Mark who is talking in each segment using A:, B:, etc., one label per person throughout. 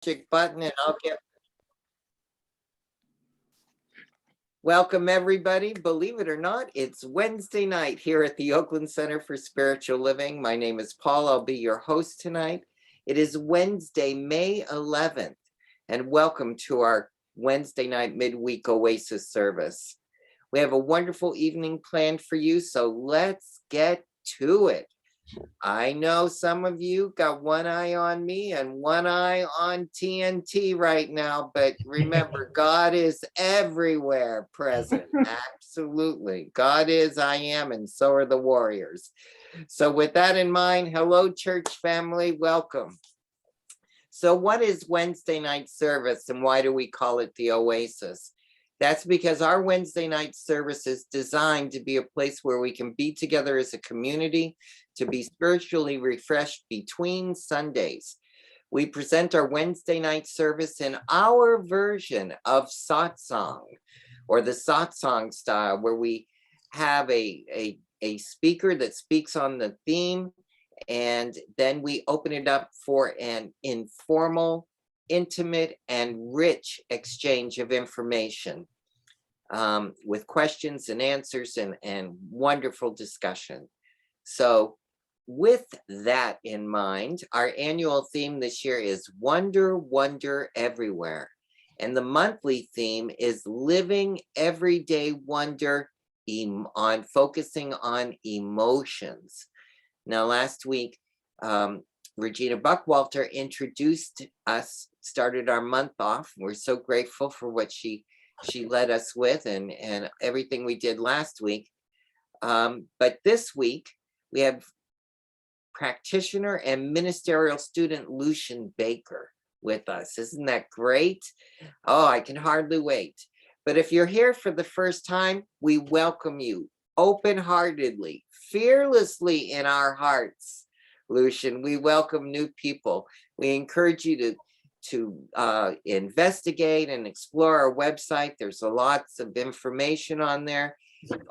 A: magic button and I'll get. Welcome everybody. Believe it or not, it's Wednesday night here at the Oakland Center for Spiritual Living. My name is Paul. I'll be your host tonight. It is Wednesday, May 11th, and welcome to our Wednesday night midweek Oasis service. We have a wonderful evening planned for you, so let's get to it. I know some of you got one eye on me and one eye on TNT right now, but remember, God is everywhere present. Absolutely. God is, I am, and so are the warriors. So with that in mind, hello, church family, welcome. So what is Wednesday night service and why do we call it the Oasis? That's because our Wednesday night service is designed to be a place where we can be together as a community, to be spiritually refreshed between Sundays. We present our Wednesday night service in our version of satsang, or the satsang style, where we have a speaker that speaks on the theme, and then we open it up for an informal, intimate, and rich exchange of information with questions and answers and wonderful discussion. So with that in mind, our annual theme this year is Wonder, Wonder Everywhere. And the monthly theme is Living Everyday Wonder on focusing on emotions. Now, last week, Regina Buckwalter introduced us, started our month off. We're so grateful for what she led us with and everything we did last week. But this week, we have practitioner and ministerial student Lucian Baker with us. Isn't that great? Oh, I can hardly wait. But if you're here for the first time, we welcome you open-heartedly, fearlessly in our hearts. Lucian, we welcome new people. We encourage you to investigate and explore our website. There's lots of information on there.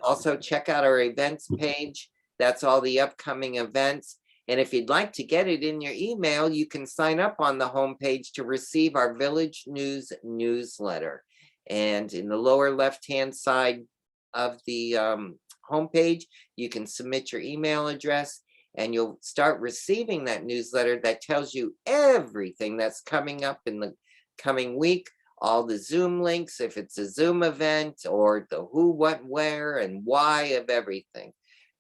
A: Also check out our events page. That's all the upcoming events. And if you'd like to get it in your email, you can sign up on the homepage to receive our Village News newsletter. And in the lower left-hand side of the homepage, you can submit your email address and you'll start receiving that newsletter that tells you everything that's coming up in the coming week, all the Zoom links, if it's a Zoom event, or the who, what, where, and why of everything.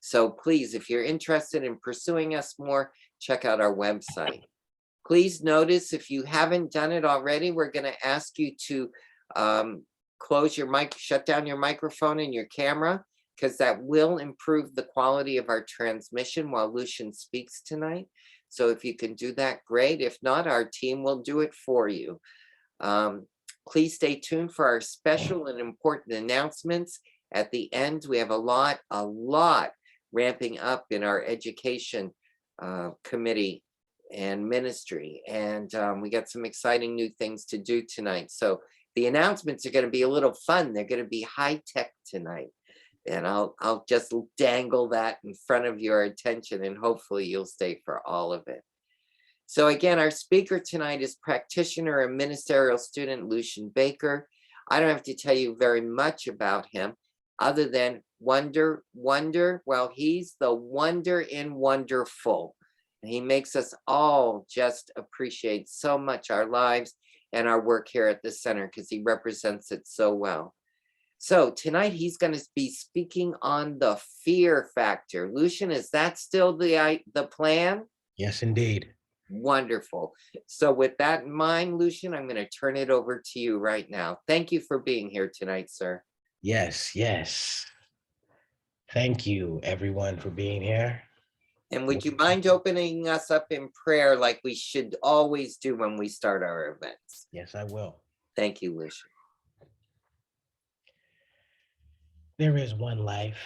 A: So please, if you're interested in pursuing us more, check out our website. Please notice, if you haven't done it already, we're going to ask you to close your mic, shut down your microphone and your camera, because that will improve the quality of our transmission while Lucian speaks tonight. So if you can do that, great. If not, our team will do it for you. Please stay tuned for our special and important announcements. At the end, we have a lot ramping up in our education committee and ministry. And we got some exciting new things to do tonight. So the announcements are going to be a little fun. They're going to be high tech tonight. And I'll just dangle that in front of your attention, and hopefully you'll stay for all of it. So again, our speaker tonight is practitioner and ministerial student Lucian Baker. I don't have to tell you very much about him other than wonder. Well, he's the wonder in wonderful. And he makes us all just appreciate so much our lives and our work here at the center, because he represents it so well. So tonight he's going to be speaking on the fear factor. Lucian, is that still the plan?
B: Yes, indeed.
A: Wonderful. So with that in mind, Lucian, I'm going to turn it over to you right now. Thank you for being here tonight, sir.
B: Yes. Thank you, everyone, for being here.
A: And would you mind opening us up in prayer like we should always do when we start our events?
B: Yes, I will.
A: Thank you, Lucian.
B: There is one life,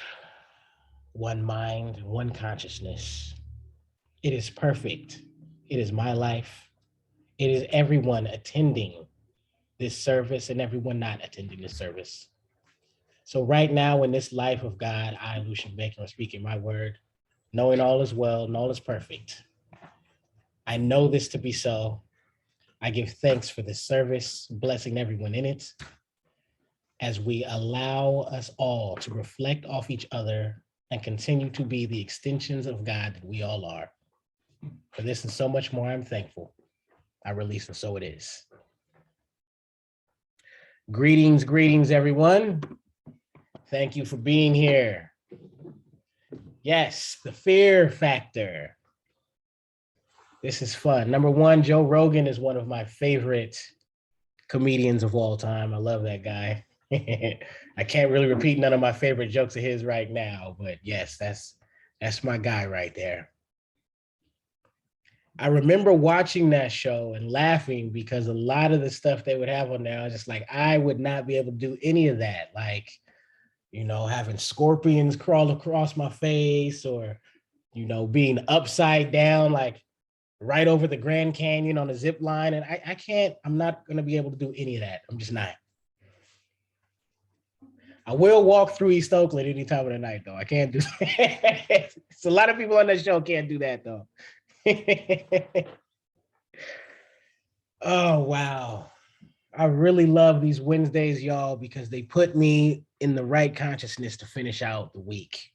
B: one mind, one consciousness. It is perfect. It is my life. It is everyone attending this service and everyone not attending this service. So right now in this life of God, I, Lucian Baker, am speaking my word, knowing all is well and all is perfect. I know this to be so. I give thanks for this service, blessing everyone in it, as we allow us all to reflect off each other and continue to be the extensions of God that we all are. For this and so much more, I'm thankful. I release, and so it is. Greetings, greetings, everyone. Thank you for being here. Yes, the fear factor. This is fun. Number one, Joe Rogan is one of my favorite comedians of all time. I love that guy. I can't really repeat none of my favorite jokes of his right now, but yes, that's my guy right there. I remember watching that show and laughing because a lot of the stuff they would have on there, I was just like, I would not be able to do any of that. Like, you know, having scorpions crawl across my face, or, you know, being upside down, like right over the Grand Canyon on a zip line. And I'm not going to be able to do any of that. I'm just not. I will walk through East Oakland any time of the night, though. I can't do that. So a lot of people on that show can't do that, though. Oh, wow. I really love these Wednesdays, y'all, because they put me in the right consciousness to finish out the week.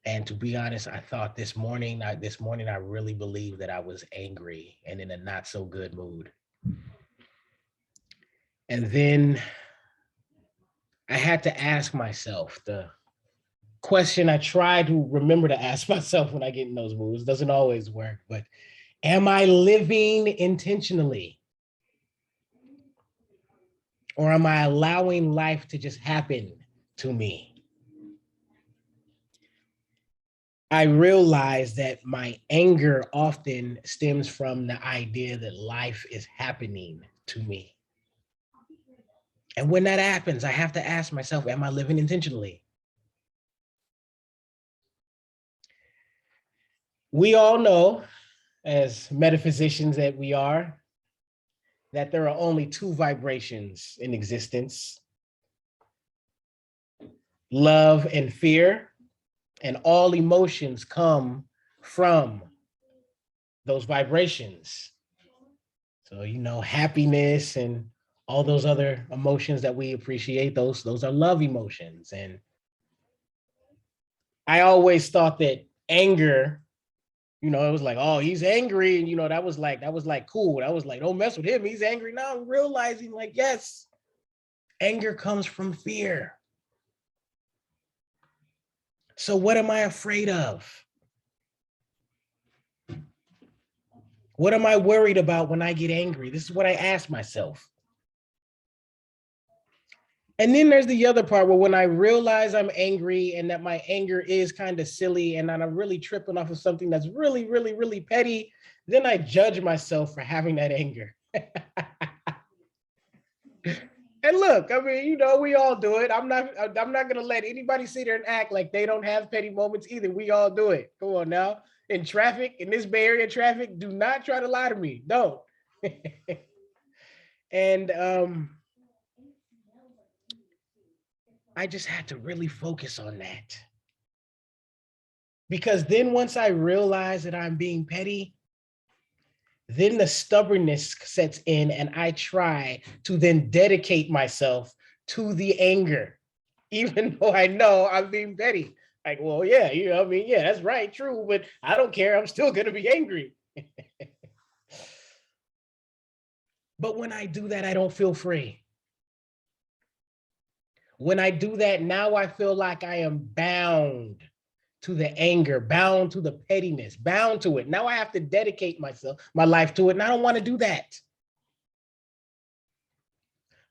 B: And to be honest, I thought this morning, I really believed that I was angry and in a not so good mood. And then I had to ask myself the question I try to remember to ask myself when I get in those moods. Doesn't always work, but am I living intentionally? Or am I allowing life to just happen to me? I realize that my anger often stems from the idea that life is happening to me. And when that happens, I have to ask myself, am I living intentionally? We all know, as metaphysicians that we are, that there are only two vibrations in existence: love and fear, and all emotions come from those vibrations. So, you know, happiness and all those other emotions that we appreciate, those are love emotions. And I always thought that anger, you know, it was like, oh, he's angry. And, you know, that was like cool. I was like, don't mess with him. He's angry. Now I'm realizing, like, yes, anger comes from fear. So what am I afraid of? What am I worried about when I get angry? This is what I ask myself. And then there's the other part where when I realize I'm angry and that my anger is kind of silly and that I'm really tripping off of something that's really, really, really petty, then I judge myself for having that anger. And look, I mean, you know, we all do it. I'm not going to let anybody sit there and act like they don't have petty moments either. We all do it. Come on now. In traffic, in this Bay Area traffic, do not try to lie to me. Don't. And I just had to really focus on that. Because then once I realize that I'm being petty, then the stubbornness sets in and I try to then dedicate myself to the anger, even though I know I'm being petty. Like, well, yeah, you know, I mean, yeah, that's right, true, but I don't care. I'm still going to be angry. But when I do that, I don't feel free. When I do that, now I feel like I am bound to the anger, bound to the pettiness, bound to it. Now I have to dedicate my life to it, and I don't want to do that.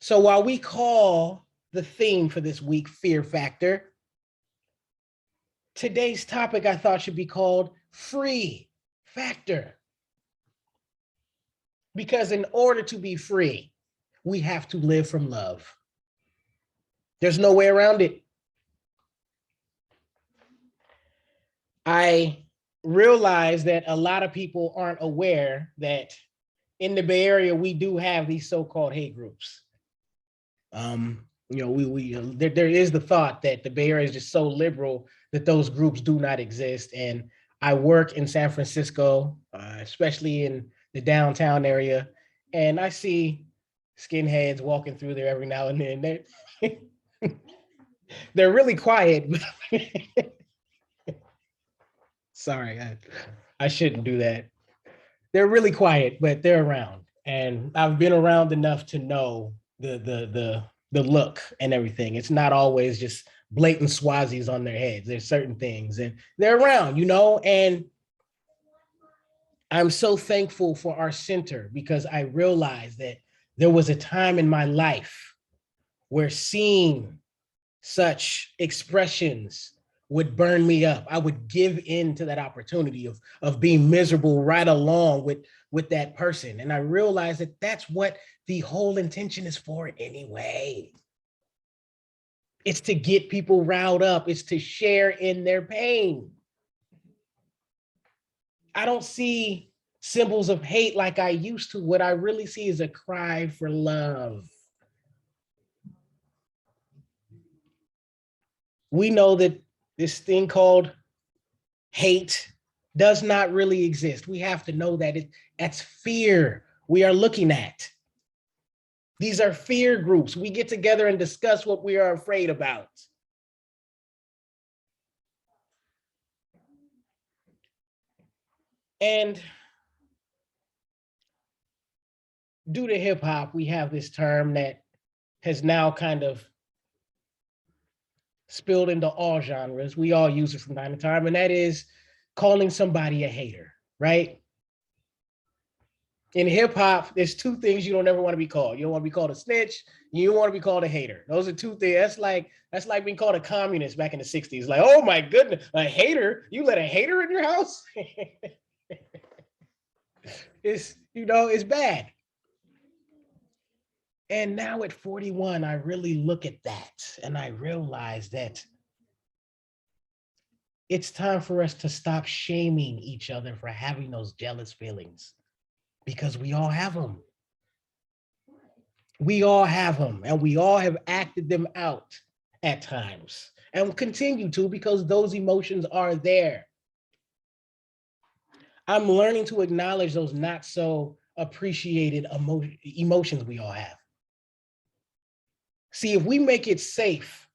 B: So while we call the theme for this week fear factor, today's topic I thought should be called free factor. Because in order to be free, we have to live from love. There's no way around it. I realize that a lot of people aren't aware that in the Bay Area, we do have these so-called hate groups. You know, there is the thought that the Bay Area is just so liberal that those groups do not exist. And I work in San Francisco, especially in the downtown area. And I see skinheads walking through there every now and then. They're really quiet. Sorry, I shouldn't do that. They're really quiet, but they're around. And I've been around enough to know the look and everything. It's not always just blatant Swazis on their heads. There's certain things, and they're around, and I'm so thankful for our center because I realized that there was a time in my life where seeing such expressions would burn me up. I would give in to that opportunity of being miserable right along with that person. And I realized that that's what the whole intention is for anyway. It's to get people riled up. It's to share in their pain. I don't see symbols of hate like I used to. What I really see is a cry for love. We know that this thing called hate does not really exist. We have to know that that's fear we are looking at. These are fear groups. We get together and discuss what we are afraid about. And due to hip hop, we have this term that has now kind of spilled into all genres. We all use it from time to time, and that is calling somebody a hater, right? In hip hop, there's two things you don't ever want to be called. You don't want to be called a snitch. You don't want to be called a hater. Those are two things. That's like being called a communist back in the 60s. Like, oh my goodness, a hater? You let a hater in your house? It's bad. And now at 41, I really look at that and I realize that it's time for us to stop shaming each other for having those jealous feelings, because we all have them. We all have them, and we all have acted them out at times and will continue to, because those emotions are there. I'm learning to acknowledge those not so appreciated emotions we all have. See, if we make it safe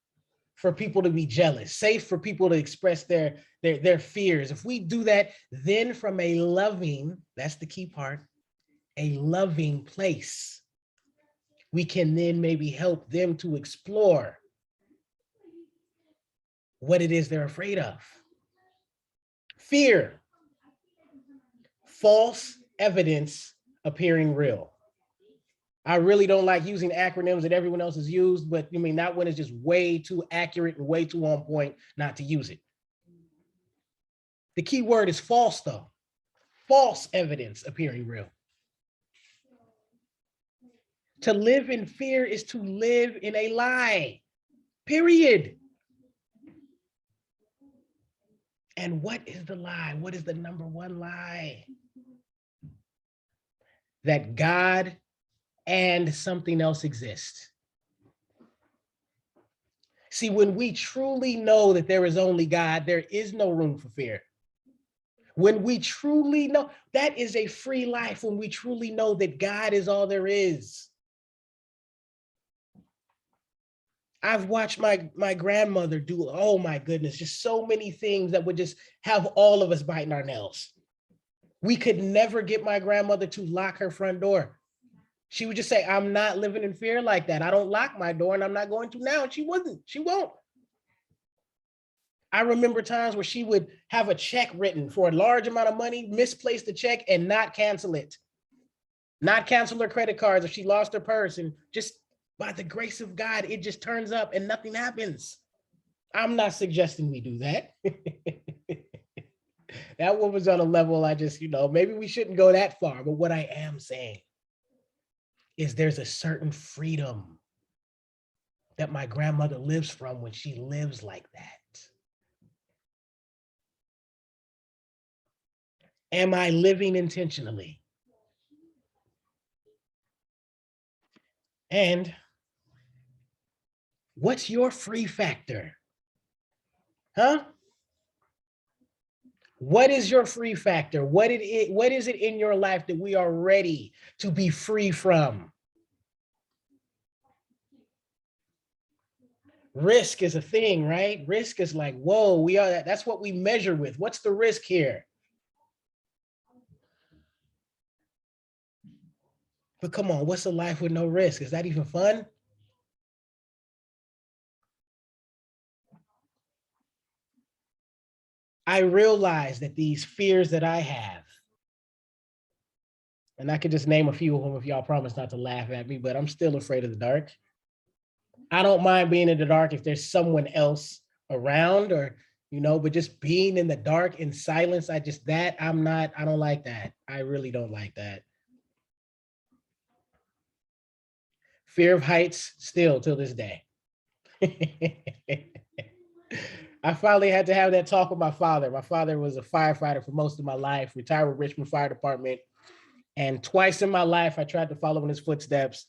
B: for people to be jealous, safe for people to express their fears, if we do that, then from a loving, that's the key part, a loving place, we can then maybe help them to explore what it is they're afraid of. Fear, false evidence appearing real. I really don't like using acronyms that everyone else has used, but that one is just way too accurate and way too on point not to use it. The key word is false, though. False evidence appearing real. To live in fear is to live in a lie, period. And what is the lie? What is the number one lie? That God and something else exist. See, when we truly know that there is only God, there is no room for fear. When we truly know, that is a free life, when we truly know that God is all there is. I've watched my grandmother do, oh my goodness, just so many things that would just have all of us biting our nails. We could never get my grandmother to lock her front door. She would just say, I'm not living in fear like that. I don't lock my door and I'm not going to now. And she won't. I remember times where she would have a check written for a large amount of money, misplace the check and not cancel it. Not cancel her credit cards if she lost her purse, and just by the grace of God, it just turns up and nothing happens. I'm not suggesting we do that. That one was on a level I just, maybe we shouldn't go that far. But what I am saying is there's a certain freedom that my grandmother lives from when she lives like that. Am I living intentionally? And what's your free factor? Huh? What is your free factor? What is it in your life that we are ready to be free from? Risk is a thing, right? Risk is like, whoa, that's what we measure with. What's the risk here? But come on, what's a life with no risk? Is that even fun? I realize that these fears that I have, and I could just name a few of them if y'all promise not to laugh at me, but I'm still afraid of the dark. I don't mind being in the dark if there's someone else around or, but just being in the dark in silence, I don't like that. I really don't like that. Fear of heights still till this day. I finally had to have that talk with my father. My father was a firefighter for most of my life, retired with Richmond Fire Department. And twice in my life, I tried to follow in his footsteps.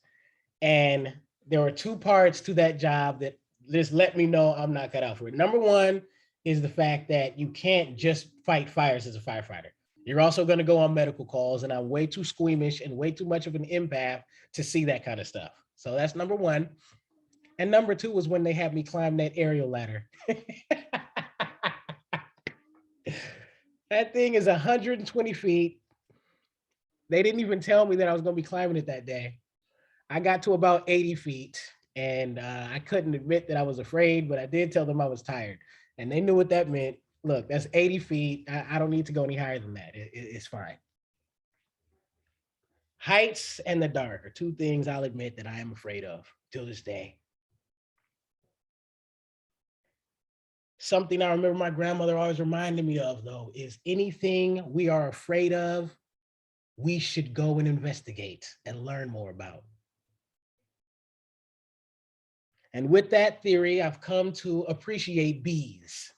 B: And there were two parts to that job that just let me know I'm not cut out for it. Number one is the fact that you can't just fight fires as a firefighter. You're also going to go on medical calls, and I'm way too squeamish and way too much of an empath to see that kind of stuff. So that's number one. And number two was when they had me climb that aerial ladder. That thing is 120 feet. They didn't even tell me that I was going to be climbing it that day. I got to about 80 feet and I couldn't admit that I was afraid, but I did tell them I was tired. And they knew what that meant. Look, that's 80 feet. I don't need to go any higher than that. It's fine. Heights and the dark are two things I'll admit that I am afraid of till this day. Something I remember my grandmother always reminded me of, though, is anything we are afraid of, we should go and investigate and learn more about. And with that theory, I've come to appreciate bees.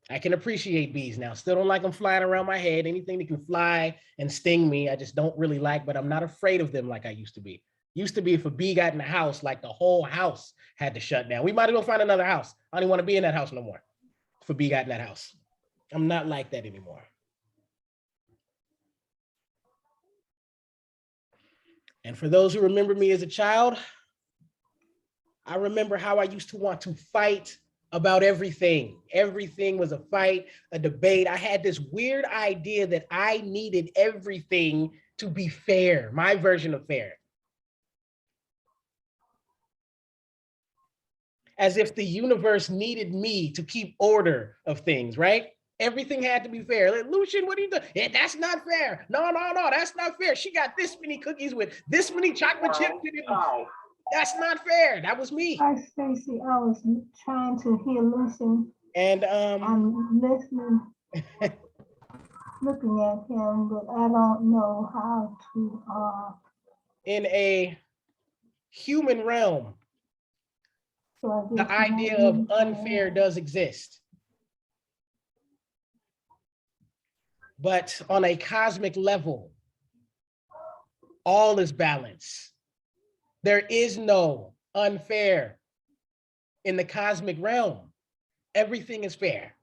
B: I can appreciate bees now. Still don't like them flying around my head. Anything that can fly and sting me, I just don't really like, but I'm not afraid of them like I used to be. Used to be if a bee got in the house, like the whole house had to shut down. We might as well find another house. I don't even want to be in that house no more if a bee got in that house. I'm not like that anymore. And for those who remember me as a child, I remember how I used to want to fight about everything. Everything was a fight, a debate. I had this weird idea that I needed everything to be fair, my version of fair. As if the universe needed me to keep order of things, right? Everything had to be fair. Like, Lucian, what are you doing? Yeah, that's not fair. No, that's not fair. She got this many cookies with this many chocolate chips in it. That's not fair. That was me.
C: Hi, Stacy. I was trying to hear Lucian.
B: And
C: I'm listening, looking at him, but I don't know how to.
B: In a human realm,
C: So
B: the idea of unfair does exist. But on a cosmic level, all is balance. There is no unfair in the cosmic realm. Everything is fair.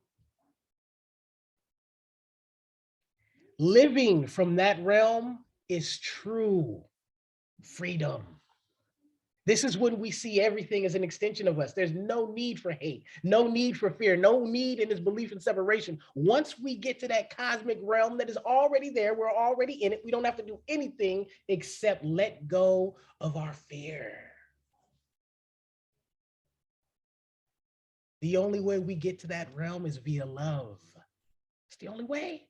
B: Living from that realm is true freedom. This is when we see everything as an extension of us. There's no need for hate, no need for fear, no need in this belief in separation. Once we get to that cosmic realm that is already there, we're already in it. We don't have to do anything except let go of our fear. The only way we get to that realm is via love. It's the only way.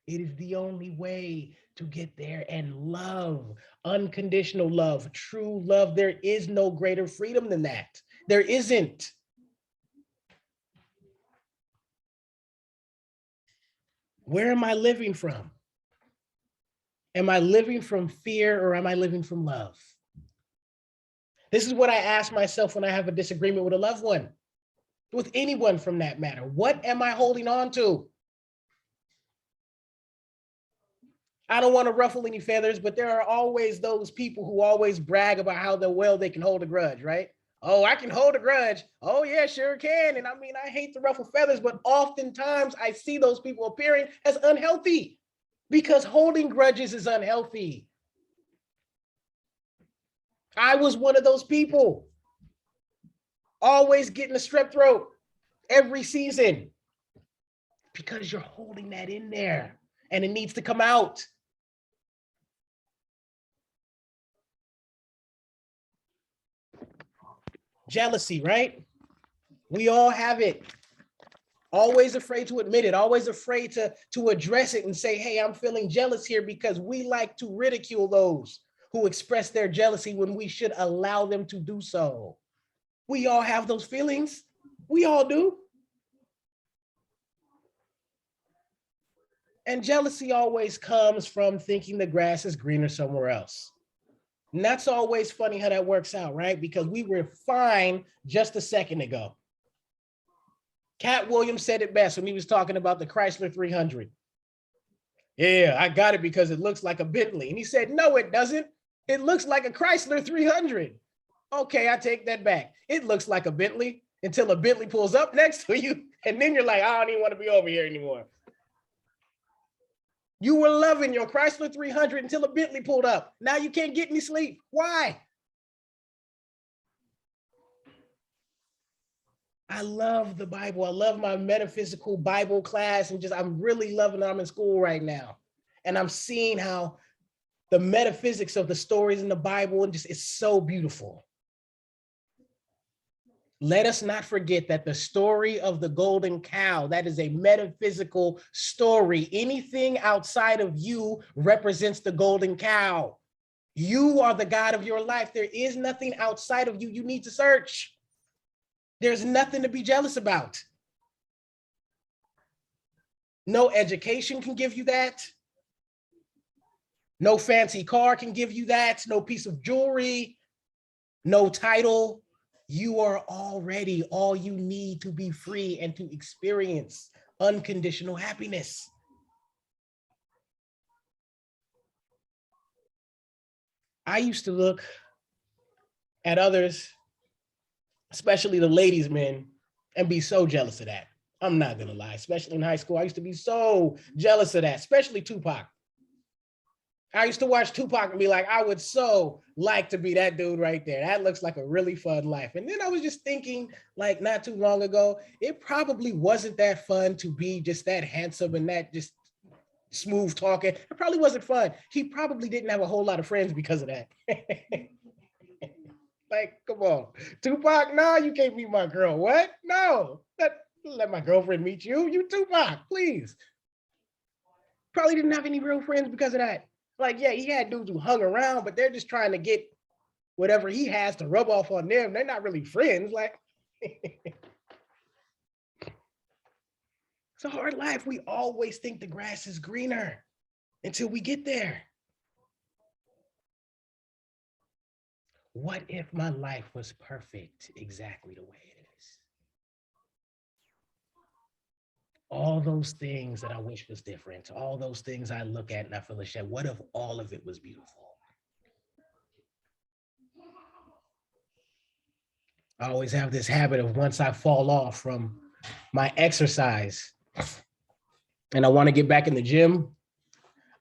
B: It is the only way to get there. And love, unconditional love, true love, there is no greater freedom than that. There isn't. Where am I living from? Am I living from fear or am I living from love? This is what I ask myself when I have a disagreement with a loved one, with anyone from that matter. What am I holding on to? I don't want to ruffle any feathers, but there are always those people who always brag about how well they can hold a grudge, right? Oh, I can hold a grudge. Oh, yeah, sure can. And I mean, I hate to ruffle feathers, but oftentimes I see those people appearing as unhealthy because holding grudges is unhealthy. I was one of those people, always getting a strep throat every season because you're holding that in there and it needs to come out. Jealousy, right? We all have it. Always afraid to admit it, always afraid to address it and say, hey, I'm feeling jealous here, because we like to ridicule those who express their jealousy when we should allow them to do so. We all have those feelings. We all do. And jealousy always comes from thinking the grass is greener somewhere else. And that's always funny how that works out, right? Because we were fine just a second ago. Cat Williams said it best when he was talking about the Chrysler 300. Yeah, I got it because it looks like a Bentley. And he said, no, it doesn't. It looks like a Chrysler 300. Okay, I take that back. It looks like a Bentley until a Bentley pulls up next to you. And then you're like, I don't even want to be over here anymore. You were loving your Chrysler 300 until a Bentley pulled up. Now you can't get any sleep. Why? I love the Bible. I love my metaphysical Bible class, and I'm really loving that I'm in school right now. And I'm seeing how the metaphysics of the stories in the Bible, and it's so beautiful. Let us not forget that the story of the golden cow, that is a metaphysical story. Anything outside of you represents the golden cow. You are the God of your life. There is nothing outside of you you need to search. There's nothing to be jealous about. No education can give you that. No fancy car can give you that. No piece of jewelry, no title. You are already all you need to be free and to experience unconditional happiness. I used to look at others, especially the ladies' men, and be so jealous of that. I'm not gonna lie, especially in high school, I used to be so jealous of that, especially Tupac. I used to watch Tupac and be like, I would so like to be that dude right there. That looks like a really fun life. And then I was just thinking, like, not too long ago, it probably wasn't that fun to be just that handsome and that just smooth talking. It probably wasn't fun. He probably didn't have a whole lot of friends because of that. Like, come on, Tupac, no, you can't be my girl. What? No, let my girlfriend meet you. You Tupac, please. Probably didn't have any real friends because of that. Like, yeah, he had dudes who hung around, but they're just trying to get whatever he has to rub off on them. They're not really friends. Like, it's a hard life. We always think the grass is greener until we get there. What if my life was perfect exactly the way it is? All those things that I wish was different, all those things I look at and I feel ashamed. What if all of it was beautiful? I always have this habit of, once I fall off from my exercise and I want to get back in the gym,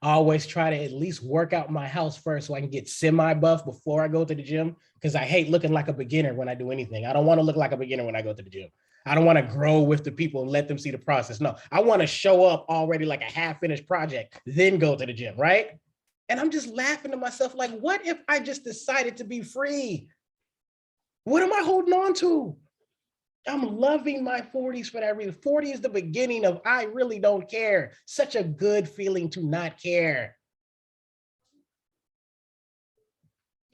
B: I always try to at least work out my house first so I can get semi-buff before I go to the gym, because I hate looking like a beginner when I do anything. I don't want to look like a beginner when I go to the gym. I don't want to grow with the people and let them see the process. No, I want to show up already like a half-finished project, then go to the gym, right? And I'm just laughing to myself like, what if I just decided to be free? What am I holding on to? I'm loving my 40s for that reason. 40 is the beginning of I really don't care. Such a good feeling to not care.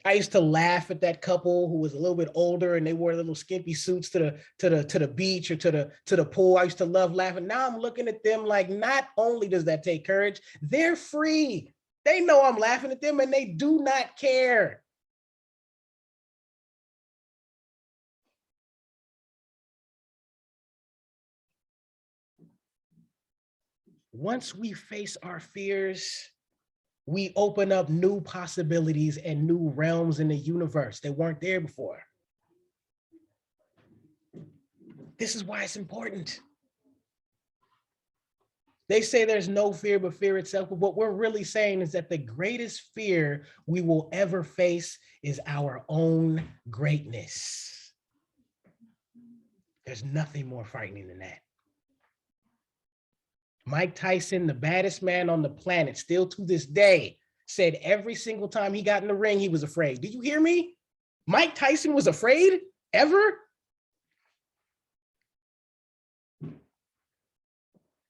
B: I used to laugh at that couple who was a little bit older and they wore little skimpy suits to the beach or to the pool. I used to love laughing. Now I'm looking at them like, not only does that take courage, they're free. They know I'm laughing at them and they do not care. Once we face our fears, we open up new possibilities and new realms in the universe that weren't there before. This is why it's important. They say there's no fear but fear itself. But what we're really saying is that the greatest fear we will ever face is our own greatness. There's nothing more frightening than that. Mike Tyson, the baddest man on the planet, still to this day, said every single time he got in the ring, he was afraid. Do you hear me? Mike Tyson was afraid ever?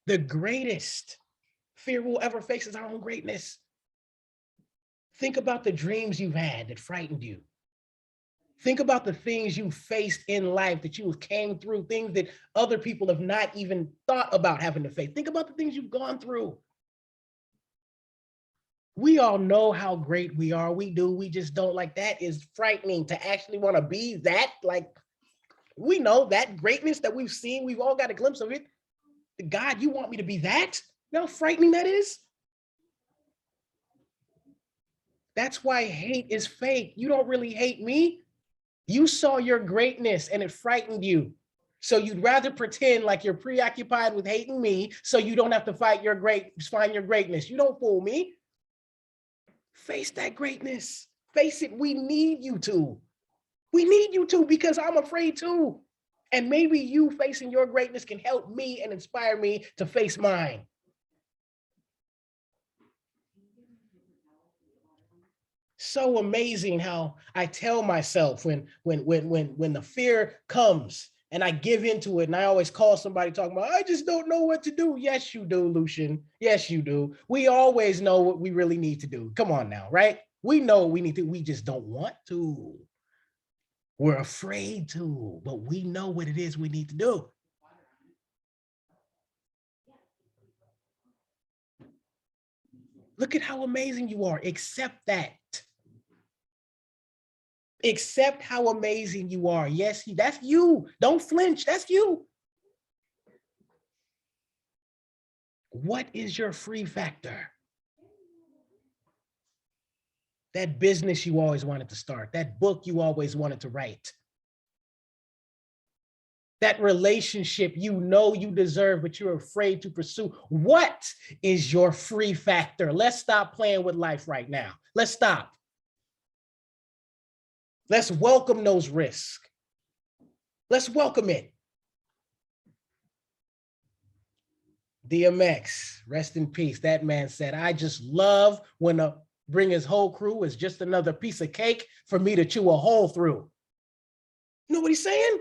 B: The greatest fear we'll ever face is our own greatness. Think about the dreams you've had that frightened you. Think about the things you faced in life that you came through, things that other people have not even thought about having to face. Think about the things you've gone through. We all know how great we are. We do. We just don't. Like, that is frightening to actually want to be that. Like, we know that greatness that we've seen. We've all got a glimpse of it. God, you want me to be that? You know how frightening that is? That's why hate is fake. You don't really hate me. You saw your greatness and it frightened you. So you'd rather pretend like you're preoccupied with hating me so you don't have to find your greatness. You don't fool me. Face that greatness. Face it. We need you to. We need you to, because I'm afraid too. And maybe you facing your greatness can help me and inspire me to face mine. So amazing how I tell myself when the fear comes and I give into it, and I always call somebody talking about, I just don't know what to do. Yes, you do, Lucian. Yes, you do. We always know what we really need to do. Come on now, right? We know what we need to, we just don't want to. We're afraid to, but we know what it is we need to do. Look at how amazing you are. Accept that. Accept how amazing you are. Yes, that's you. Don't flinch. That's you. What is your free factor? That business you always wanted to start, that book you always wanted to write, that relationship you know you deserve, but you're afraid to pursue. What is your free factor? Let's stop playing with life right now. Let's stop. Let's welcome those risks. Let's welcome it. DMX, rest in peace. That man said, I just love when bring his whole crew is just another piece of cake for me to chew a hole through. You know what he's saying?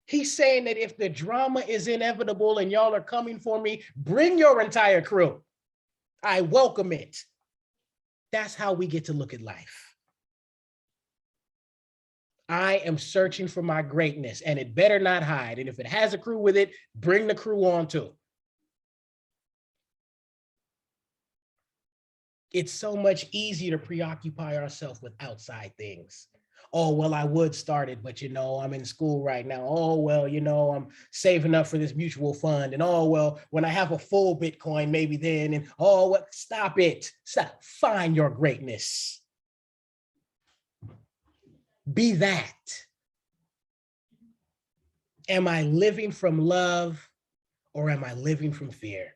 B: He's saying that if the drama is inevitable and y'all are coming for me, bring your entire crew. I welcome it. That's how we get to look at life. I am searching for my greatness, and it better not hide. And if it has a crew with it, bring the crew on too. It's so much easier to preoccupy ourselves with outside things. Oh, well, I would start it, but, you know, I'm in school right now. Oh, well, you know, I'm saving up for this mutual fund. And, oh, well, when I have a full Bitcoin, maybe then. And, oh, what? Stop it. Stop. Find your greatness. Be that. Am I living from love, or am I living from fear?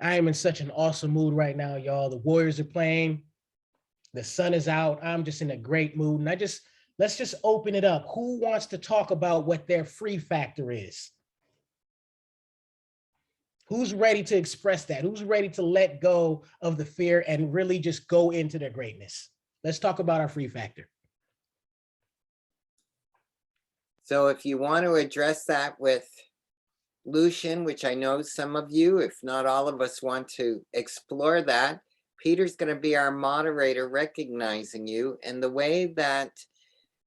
B: I am in such an awesome mood right now, y'all. The Warriors are playing. The sun is out. I'm just in a great mood. And let's just open it up. Who wants to talk about what their free factor is? Who's ready to express that? Who's ready to let go of the fear and really just go into their greatness? Let's talk about our free factor.
A: So if you want to address that with Lucian, which I know some of you, if not all of us, want to explore that, Peter's going to be our moderator, recognizing you. And the way that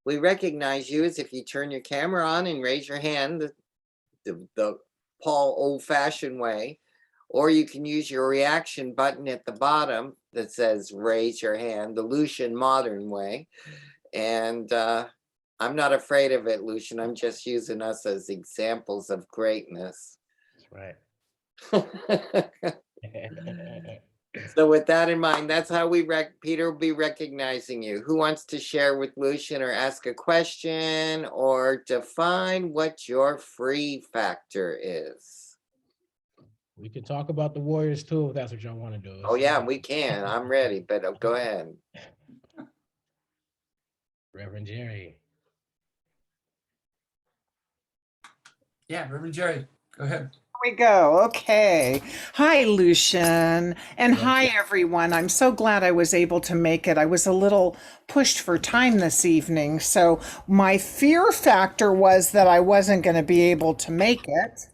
A: we recognize you is if you turn your camera on and raise your hand, the Paul old-fashioned way, or you can use your reaction button at the bottom that says raise your hand, the Lucian modern way. And I'm not afraid of it, Lucian. I'm just using us as examples of greatness.
B: That's right.
A: So with that in mind, that's how Peter will be recognizing you. Who wants to share with Lucian or ask a question or define what your free factor is?
B: We can talk about the Warriors too, if that's what y'all want to do.
A: Oh yeah, we can. I'm ready, but go ahead.
B: Reverend Jerry.
D: Yeah, Rev Jerry, go ahead.
E: We go. Okay. Hi, Lucian. And hi, everyone. I'm so glad I was able to make it. I was a little pushed for time this evening. So, my fear factor was that I wasn't going to be able to make it.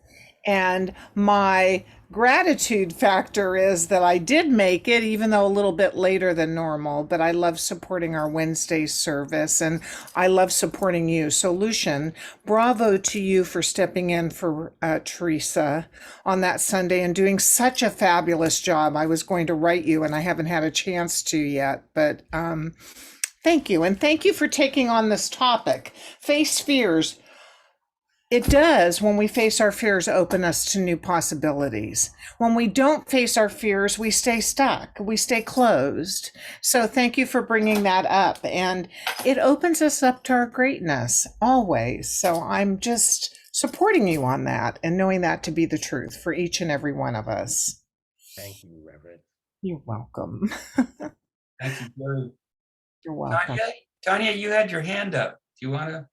E: And my gratitude factor is that I did make it, even though a little bit later than normal. But I love supporting our Wednesday service and I love supporting you. So, Lucian, bravo to you for stepping in for Teresa on that Sunday and doing such a fabulous job. I was going to write you and I haven't had a chance to yet. But thank you. And thank you for taking on this topic. Face fears. It does, when we face our fears, open us to new possibilities. When we don't face our fears, we stay stuck, we stay closed. So thank you for bringing that up. And it opens us up to our greatness, always. So I'm just supporting you on that and knowing that to be the truth for each and every one of us.
B: Thank you, Reverend.
E: You're welcome.
D: Thank you, Jerry.
E: You're welcome.
D: Tanya, you had your hand up. Do you want to?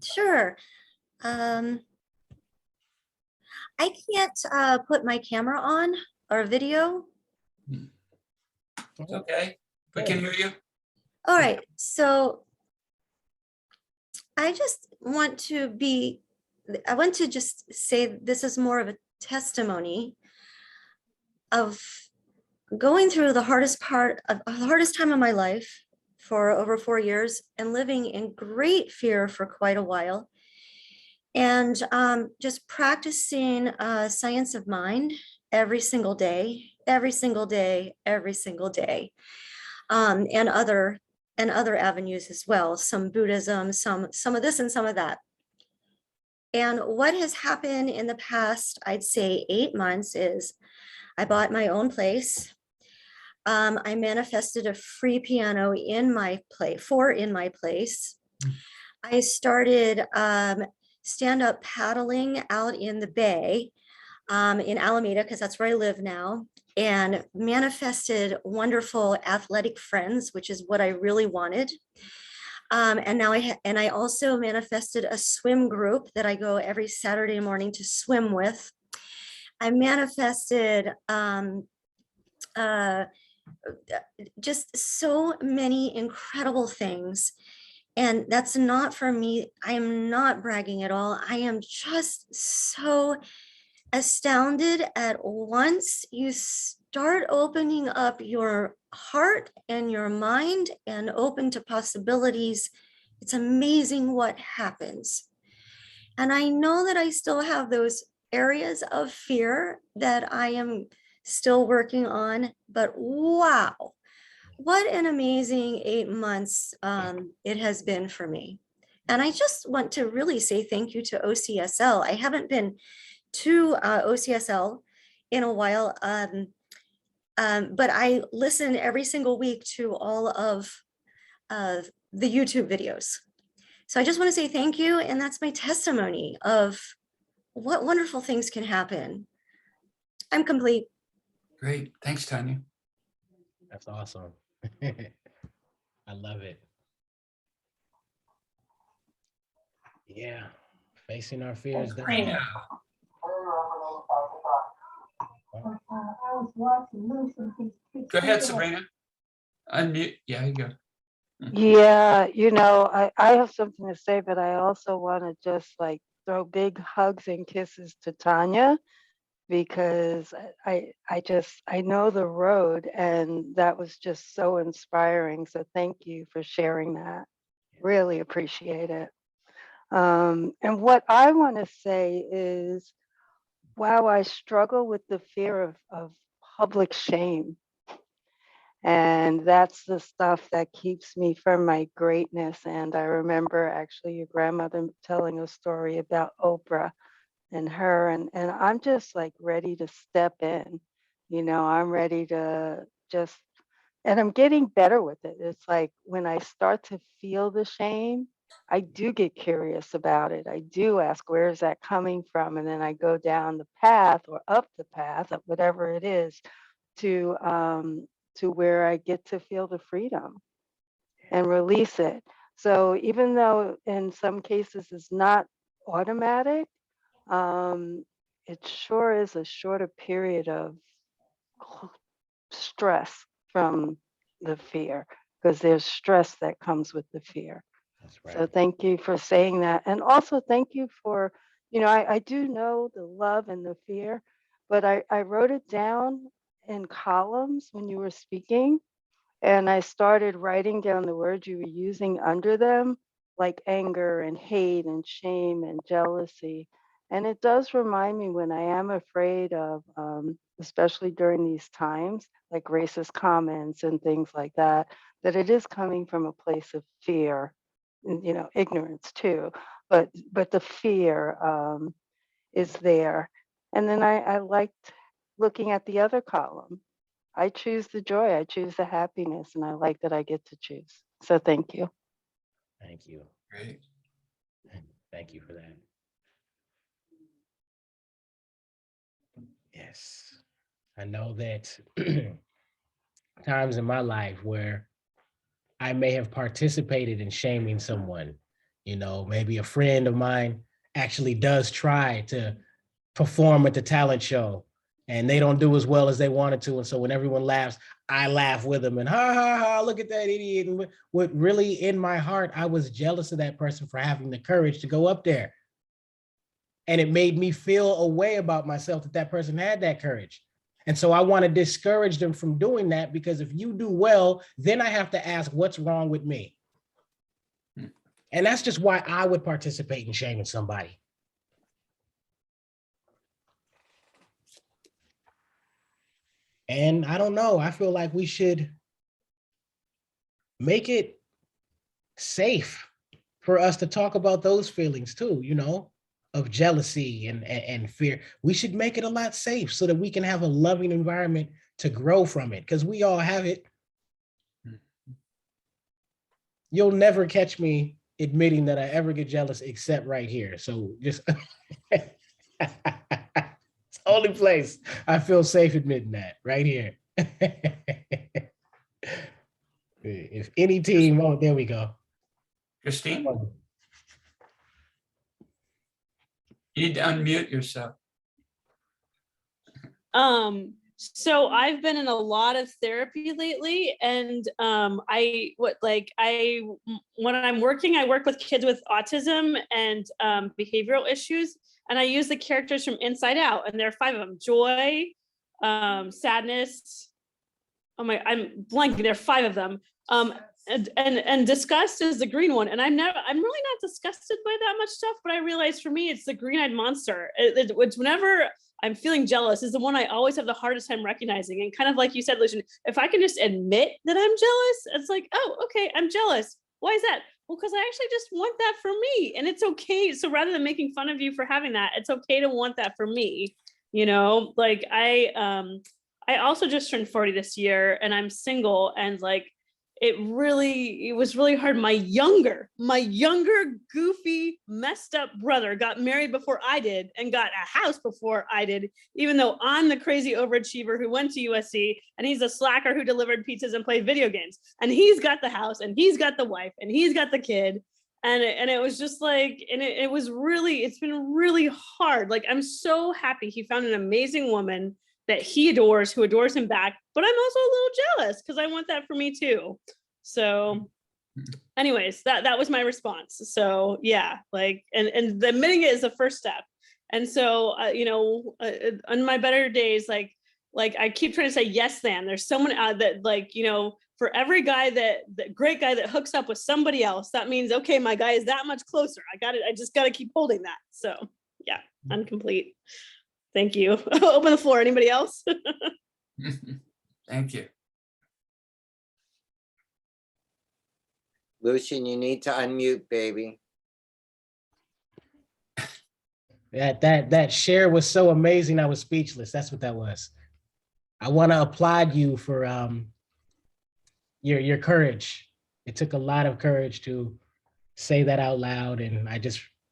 F: Sure. I can't put my camera on or video.
D: It's okay. We can hear you.
F: All right. So I want to just say this is more of a testimony of going through the hardest time of my life for over 4 years and living in great fear for quite a while. And just practicing science of mind every single day, and other avenues as well, some Buddhism, some of this and some of that. And what has happened in the past, I'd say 8 months, is I bought my own place. I manifested a free piano in my place. I started stand-up paddling out in the bay in Alameda, because that's where I live now, and manifested wonderful athletic friends, which is what I really wanted. And now I also manifested a swim group that I go every Saturday morning to swim with. I manifested just so many incredible things. And that's not for me. I am not bragging at all. I am just so astounded at once you start opening up your heart and your mind and open to possibilities. It's amazing what happens. And I know that I still have those areas of fear that I am still working on, but wow, what an amazing 8 months it has been for me. And I just want to really say thank you to OCSL. I haven't been to OCSL in a while, but I listen every single week to all of the YouTube videos. So I just want to say thank you. And that's my testimony of what wonderful things can happen. I'm complete.
D: Great. Thanks, Tanya.
B: That's awesome. I love it. Yeah, facing our fears.
D: Sabrina.
C: I was watching Lucian.
D: Go ahead, Sabrina. Unmute. Yeah, you go.
G: Yeah, I have something to say, but I also want to just like throw big hugs and kisses to Tanya, because I know the road, and that was just so inspiring. So thank you for sharing that. Really appreciate it. And what I want to say is, wow, I struggle with the fear of public shame. And that's the stuff that keeps me from my greatness. And I remember actually your grandmother telling a story about Oprah and her, and I'm just like ready to step in You know, I'm ready to just, and I'm getting better with it. It's like when I start to feel the shame, I do get curious about it. I do ask, where is that coming from? And then I go down the path or up the path of whatever it is to where I get to feel the freedom and release it. So even though in some cases it's not automatic, it sure is a shorter period of stress from the fear, because there's stress that comes with the fear.
B: That's
G: So
B: right.
G: thank you for saying that. And also thank you for, you know, I do know the love and the fear, but I wrote it down in columns when you were speaking. And I started writing down the words you were using under them, like anger and hate and shame and jealousy. And it does remind me when I am afraid of, especially during these times, like racist comments and things like that, that it is coming from a place of fear, and, you know, ignorance too. But the fear is there. And then I liked looking at the other column. I choose the joy, I choose the happiness, and I like that I get to choose. So thank you.
B: Thank you.
D: Great.
B: Thank you for that. Yes. I know that times in my life where I may have participated in shaming someone, you know, maybe a friend of mine actually does try to perform at the talent show and they don't do as well as they wanted to. And so when everyone laughs, I laugh with them and ha ha ha, look at that idiot. And what really in my heart, I was jealous of that person for having the courage to go up there. And it made me feel a way about myself that that person had that courage. And so I want to discourage them from doing that, because if you do well, then I have to ask what's wrong with me. And that's just why I would participate in shaming somebody. And I don't know, I feel like we should make it safe for us to talk about those feelings too, you know, of jealousy and fear. We should make it a lot safe so that we can have a loving environment to grow from it, because we all have it. You'll never catch me admitting that I ever get jealous except right here. So just it's the only place I feel safe admitting that, right here. If any team, oh, there we go.
D: Christine, you need to unmute yourself.
H: So I've been in a lot of therapy lately, and when I'm working, I work with kids with autism and behavioral issues, and I use the characters from Inside Out, and there are 5 of them: joy, sadness. Oh my, I'm blanking. There are 5 of them. And disgust is the green one, and I'm really not disgusted by that much stuff, but I realize for me it's the green-eyed monster. It's whenever I'm feeling jealous is the one I always have the hardest time recognizing. And kind of like you said, Lucian, if I can just admit that I'm jealous, it's like, oh, okay, I'm jealous. Why is that? Well, because I actually just want that for me, and it's okay. So rather than making fun of you for having that, it's okay to want that for me. You know, like I also just turned 40 this year, and I'm single, and like it was really hard. My younger, goofy, messed up brother got married before I did and got a house before I did, even though I'm the crazy overachiever who went to USC, and he's a slacker who delivered pizzas and played video games. And he's got the house, and he's got the wife, and he's got the kid. And it was just like, and it's been really hard. Like, I'm so happy he found an amazing woman that he adores, who adores him back, but I'm also a little jealous because I want that for me too. So anyways, that was my response. So yeah, like, and admitting it is the first step. And so, on my better days, like I keep trying to say yes, then there's someone that, like, for every guy that great guy that hooks up with somebody else, that means, okay, my guy is that much closer. I just got to keep holding that. So yeah, I'm complete. Thank you. Open the floor. Anybody else?
D: Thank you.
A: Lucian, you need to unmute, baby.
B: That share was so amazing. I was speechless. That's what that was. I want to applaud you for your courage. It took a lot of courage to say that out loud, and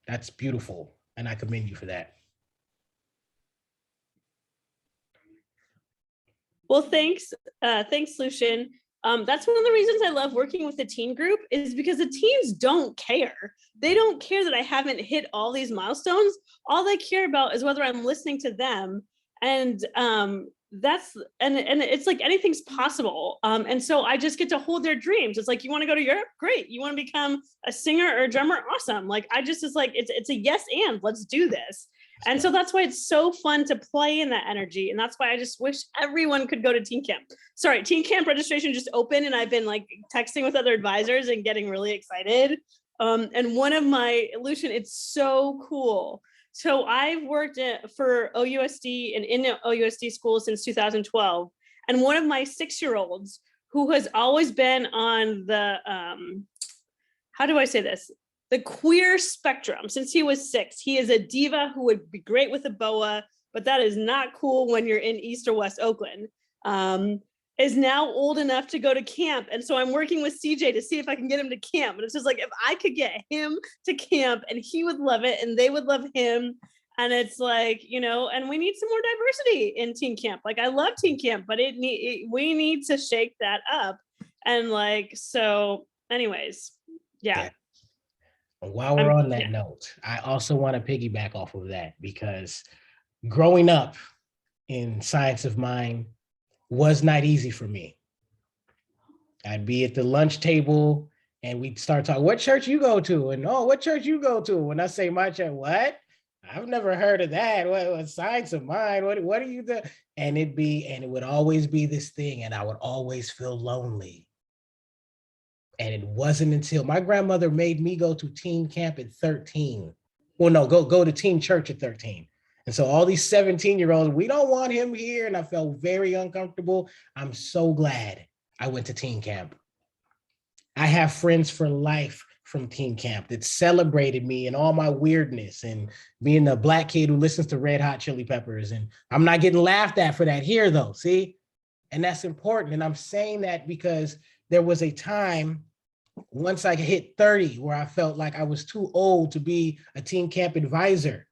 B: that's beautiful, and I commend you for that.
H: Well, thanks. Thanks, Lucian. That's one of the reasons I love working with the teen group, is because the teens don't care. They don't care that I haven't hit all these milestones. All they care about is whether I'm listening to them. And that's, and it's like anything's possible. And so I just get to hold their dreams. It's like, you want to go to Europe? Great. You want to become a singer or a drummer? Awesome. Like, I just is like, it's a yes and let's do this. And so that's why it's so fun to play in that energy. And that's why I just wish everyone could go to teen camp. Sorry, teen camp registration just opened, and I've been like texting with other advisors and getting really excited. And one of my, Lucian, it's so cool. So I've worked for OUSD and in OUSD schools since 2012. And one of my 6-year-olds, who has always been on the, how do I say this? The queer spectrum since he was 6. He is a diva who would be great with a boa, but that is not cool when you're in East or West Oakland. Is now old enough to go to camp. And so I'm working with CJ to see if I can get him to camp. And it's just like, if I could get him to camp and he would love it and they would love him. And it's like, you know, and we need some more diversity in teen camp. Like, I love teen camp, but we need to shake that up. And like, so anyways, yeah.
B: While we're on that note, I also want to piggyback off of that, because growing up in Science of Mind was not easy for me. I'd be at the lunch table and we'd start talking, what church you go to? And oh, what church you go to? When I say my church, what? I've never heard of that. What Science of Mind? What are you doing? And it would always be this thing, and I would always feel lonely. And it wasn't until my grandmother made me go to teen camp at 13. Well, no, go to teen church at 13. And so all these 17-year-olds, we don't want him here. And I felt very uncomfortable. I'm so glad I went to teen camp. I have friends for life from teen camp that celebrated me and all my weirdness and being a Black kid who listens to Red Hot Chili Peppers. And I'm not getting laughed at for that here though, see? And that's important. And I'm saying that because there was a time once I hit 30 where I felt like I was too old to be a teen camp advisor.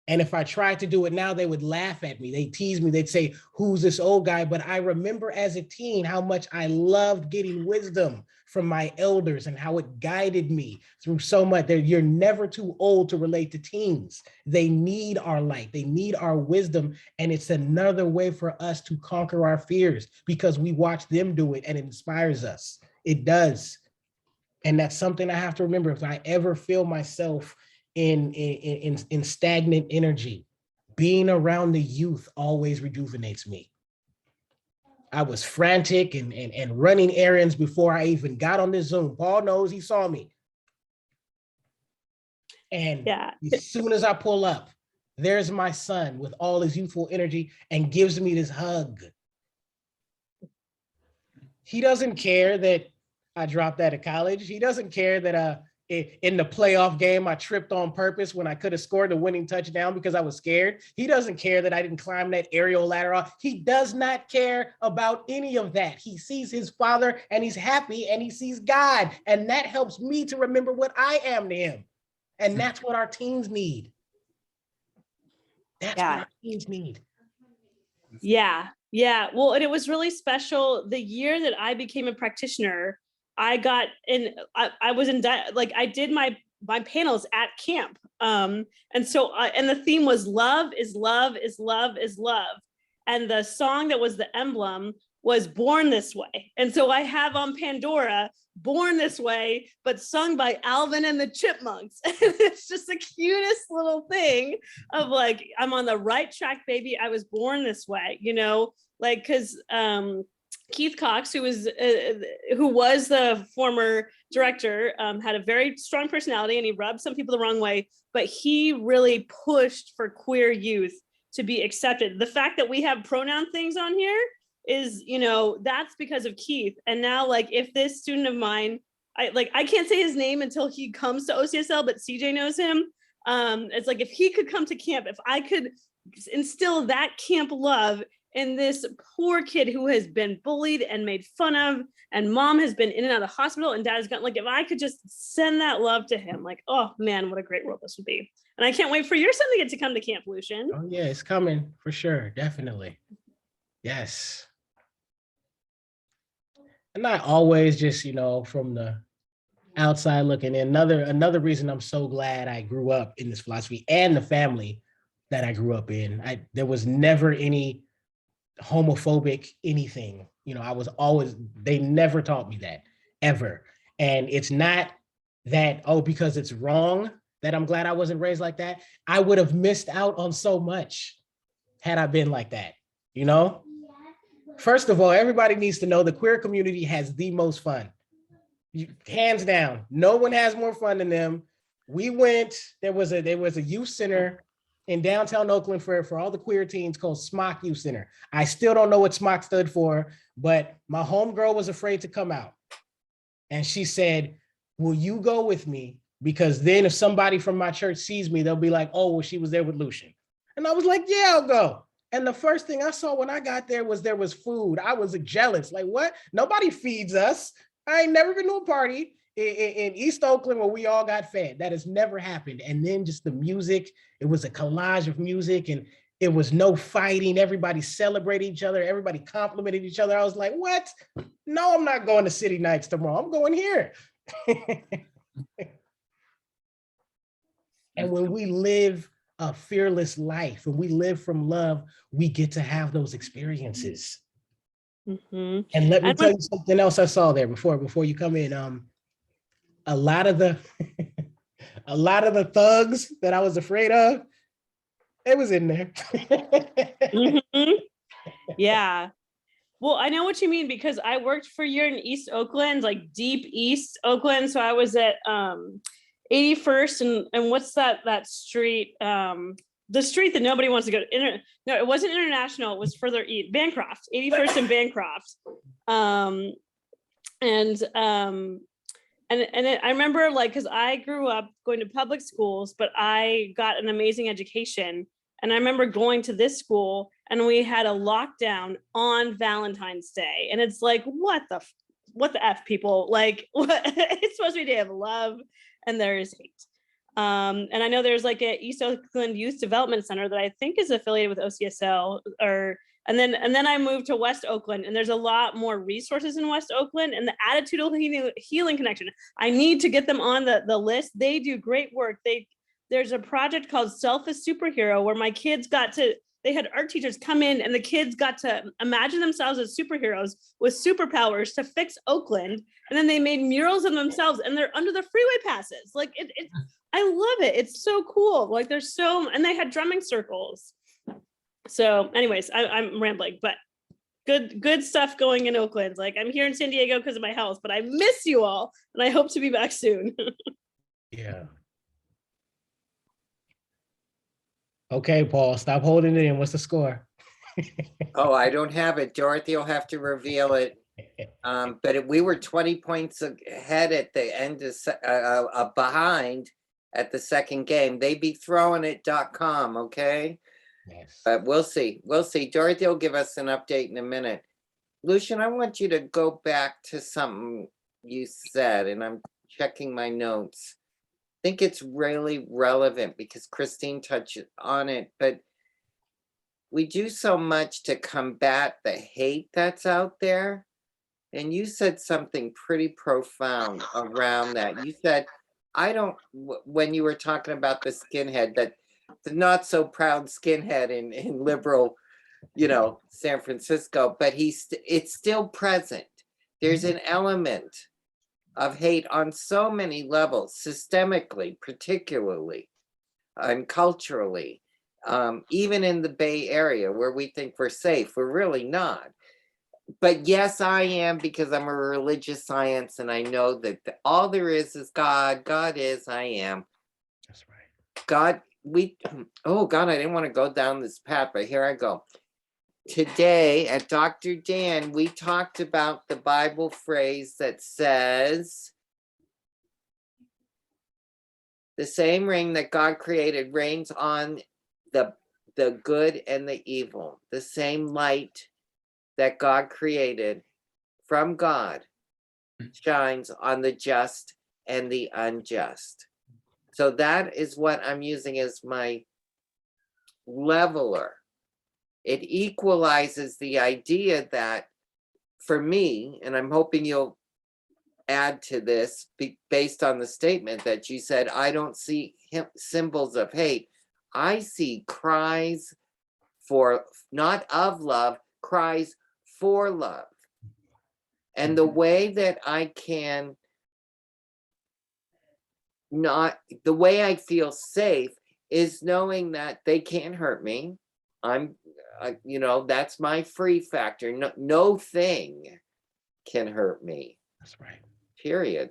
B: And if I tried to do it now, they would laugh at me. They'd tease me. They'd say, who's this old guy? But I remember as a teen how much I loved getting wisdom from my elders and how it guided me through so much. You're never too old to relate to teens. They need our light. They need our wisdom. And it's another way for us to conquer our fears because we watch them do it and it inspires us. It does. And that's something I have to remember. If I ever feel myself in stagnant energy, being around the youth always rejuvenates me. I was frantic and running errands before I even got on this Zoom. Paul knows, he saw me. And as soon as I pull up, there's my son with all his youthful energy and gives me this hug. He doesn't care that I dropped out of college. He doesn't care that in the playoff game, I tripped on purpose when I could have scored the winning touchdown because I was scared. He doesn't care that I didn't climb that aerial ladder. He does not care about any of that. He sees his father and he's happy and he sees God. And that helps me to remember what I am to him. And that's what our teens need. That's what our teens need.
H: Yeah. Well, and it was really special. The year that I became a practitioner, I got in, I was in, like, I did my panels at camp. And so, and the theme was love is love is love is love. And the song that was the emblem was Born This Way. And so I have on Pandora, Born This Way, but sung by Alvin and the Chipmunks. And it's just the cutest little thing of like, I'm on the right track, baby. I was born this way, you know, like, cause, Keith Cox, who was the former director, had a very strong personality and he rubbed some people the wrong way, but he really pushed for queer youth to be accepted. The fact that we have pronoun things on here is, you know, that's because of Keith. And now, like, if this student of mine, I can't say his name until he comes to OCSL, but CJ knows him. It's like, if he could come to camp, if I could instill that camp love in this poor kid who has been bullied and made fun of, and mom has been in and out of the hospital, and dad has gotten, like, if I could just send that love to him, like, oh man, what a great world this would be. And I can't wait for your son to get to come to Camp Lucian.
B: Oh yeah, it's coming for sure. Definitely. Yes. And not always just, from the outside looking in. Another reason I'm so glad I grew up in this philosophy and the family that I grew up in. There was never any homophobic anything. They never taught me that ever. And it's not that, because it's wrong that I'm glad I wasn't raised like that. I would have missed out on so much had I been like that, First of all, everybody needs to know the queer community has the most fun. Hands down, no one has more fun than them. We went, there was a youth center in downtown Oakland for all the queer teens called SMOC Youth Center. I still don't know what SMOC stood for, but my homegirl was afraid to come out. And she said, will you go with me? Because then if somebody from my church sees me, they'll be like, oh, well, she was there with Lucian. And I was like, yeah, I'll go. And the first thing I saw when I got there was food. I was jealous. Like, what? Nobody feeds us. I ain't never been to a party in East Oakland where we all got fed. That has never happened. And then just the music, it was a collage of music, and it was no fighting. Everybody celebrated each other. Everybody complimented each other. I was like, what? No, I'm not going to City Nights tomorrow. I'm going here. And when we live a fearless life, when we live from love, we get to have those experiences.
H: Mm-hmm.
B: And let me tell you something else I saw there before you come in. A lot of the thugs that I was afraid of, it was in there.
H: Mm-hmm. Yeah. Well, I know what you mean, because I worked for a year in East Oakland, like deep East Oakland. So I was at 81st and what's that street? The street that nobody wants to go to. No, it wasn't International. It was further east. Bancroft, 81st and Bancroft. I remember, like, because I grew up going to public schools, but I got an amazing education. And I remember going to this school and we had a lockdown on Valentine's Day. And it's like, what the F, people? Like, what? It's supposed to be a day of love, and there is hate. And I know there's like a East Oakland Youth Development Center that I think is affiliated with OCSL, and then I moved to West Oakland, and there's a lot more resources in West Oakland, and the Attitudinal Healing Connection. I need to get them on the list. They do great work. There's a project called Self as Superhero where my kids they had art teachers come in, and the kids got to imagine themselves as superheroes with superpowers to fix Oakland. And then they made murals of themselves, and they're under the freeway passes. Like I love it. It's so cool. Like and they had drumming circles. So anyways, I'm rambling, but good stuff going in Oakland. Like, I'm here in San Diego because of my health, but I miss you all, and I hope to be back soon.
B: Yeah. Okay, Paul, stop holding it in. What's the score?
A: Oh, I don't have it. Dorothy will have to reveal it. But we were 20 points ahead at the end of behind at the second game. They be throwing it.com, okay?
B: Yes.
A: But we'll see. Dorothy will give us an update in a minute. Lucian, I want you to go back to something you said, and I'm checking my notes. I think it's really relevant because Christine touched on it, but we do so much to combat the hate that's out there. And you said something pretty profound around that. You said, when you were talking about the skinhead, that the not so proud skinhead in liberal, San Francisco, but it's still present. There's an element of hate on so many levels, systemically, particularly, and culturally, even in the Bay Area where we think we're safe, we're really not. But yes, I am, because I'm a religious science, and I know that all there is God. God is, I am.
B: That's right.
A: God, I didn't want to go down this path, but here I go. Today at Dr. Dan, we talked about the Bible phrase that says, the same ring that God created reigns on the the good and the evil. The same light that God created from God shines on the just and the unjust. So that is what I'm using as my leveler. It equalizes the idea that for me, and I'm hoping you'll add to this based on the statement that you said, I don't see symbols of hate. I see cries for, not of love, cries for love. And the way that I can not, the way I feel safe is knowing that they can't hurt me. You know, that's my free factor. No thing can hurt me.
B: That's right.
A: Period.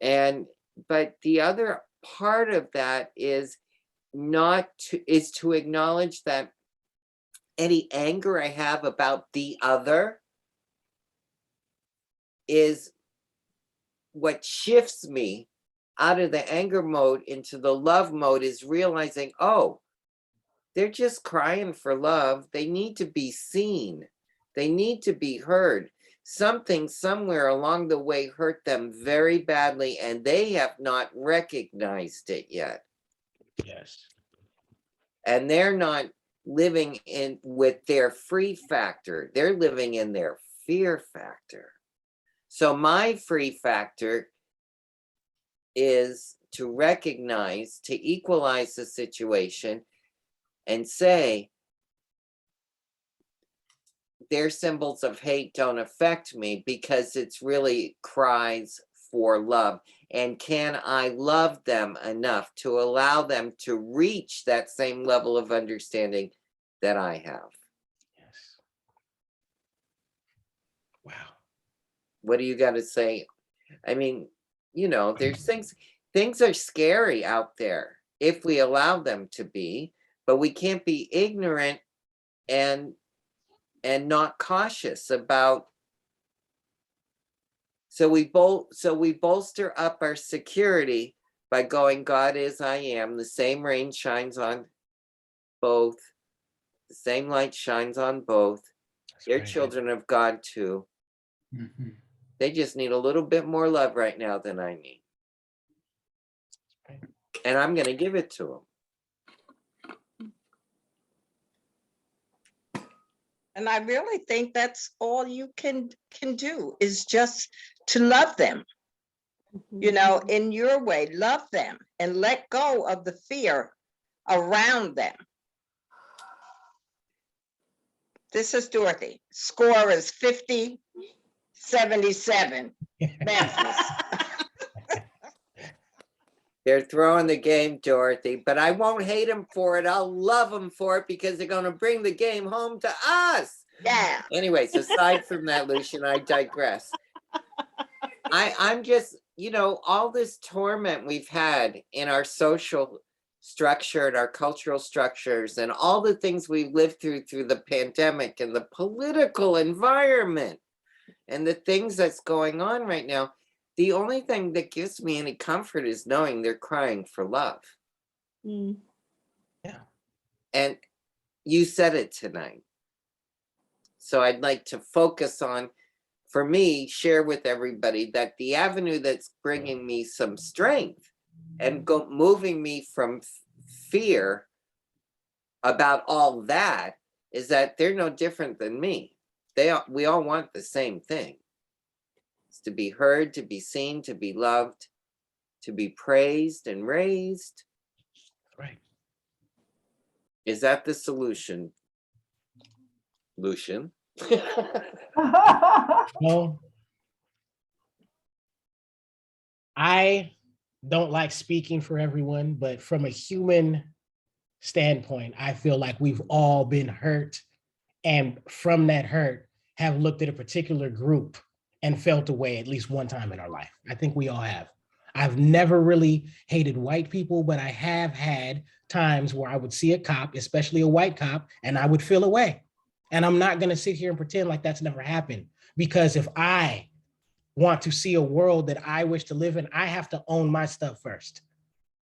A: But the other part of that is to acknowledge that any anger I have about the other is what shifts me out of the anger mode into the love mode, is realizing, oh, they're just crying for love. They need to be seen. They need to be heard. Something somewhere along the way hurt them very badly, and they have not recognized it yet.
B: Yes.
A: And they're not living in with their free factor. They're living in their fear factor. So my free factor is to recognize, to equalize the situation and say, their symbols of hate don't affect me because it's really cries for love. And can I love them enough to allow them to reach that same level of understanding that I have?
B: Yes. Wow.
A: What do you got to say? I mean, you know, there's things are scary out there if we allow them to be, but we can't be ignorant and not cautious about. So we bolster up our security by going, God is, I am. The same rain shines on both. The same light shines on both. They're children of God too.
D: Mhm.
A: They just need a little bit more love right now than I need. And I'm going to give it to them.
I: And I really think that's all you can do, is just to love them, you know, in your way. Love them and let go of the fear around them. This is Dorothy. Score is 50-77. Memphis.
A: They're throwing the game, Dorothy, but I won't hate them for it. I'll love them for it because they're going to bring the game home to us.
I: Yeah.
A: Anyways, aside from that, Lucian, I digress. I'm just, you know, all this torment we've had in our social structure and our cultural structures and all the things we've lived through the pandemic and the political environment and the things that's going on right now. The only thing that gives me any comfort is knowing they're crying for love.
H: Mm.
B: Yeah.
A: And you said it tonight. So I'd like to focus on, for me, share with everybody that the avenue that's bringing me some strength and moving me from fear about all that is that they're no different than me. We all want the same thing. It's to be heard, to be seen, to be loved, to be praised and raised.
B: Right.
A: Is that the solution, Lucian?
B: No, I don't like speaking for everyone, but from a human standpoint, I feel like we've all been hurt, and from that hurt have looked at a particular group and felt a way at least one time in our life. I think we all have. I've never really hated white people, but I have had times where I would see a cop, especially a white cop, and I would feel a way. And I'm not going to sit here and pretend like that's never happened, because if I want to see a world that I wish to live in, I have to own my stuff first.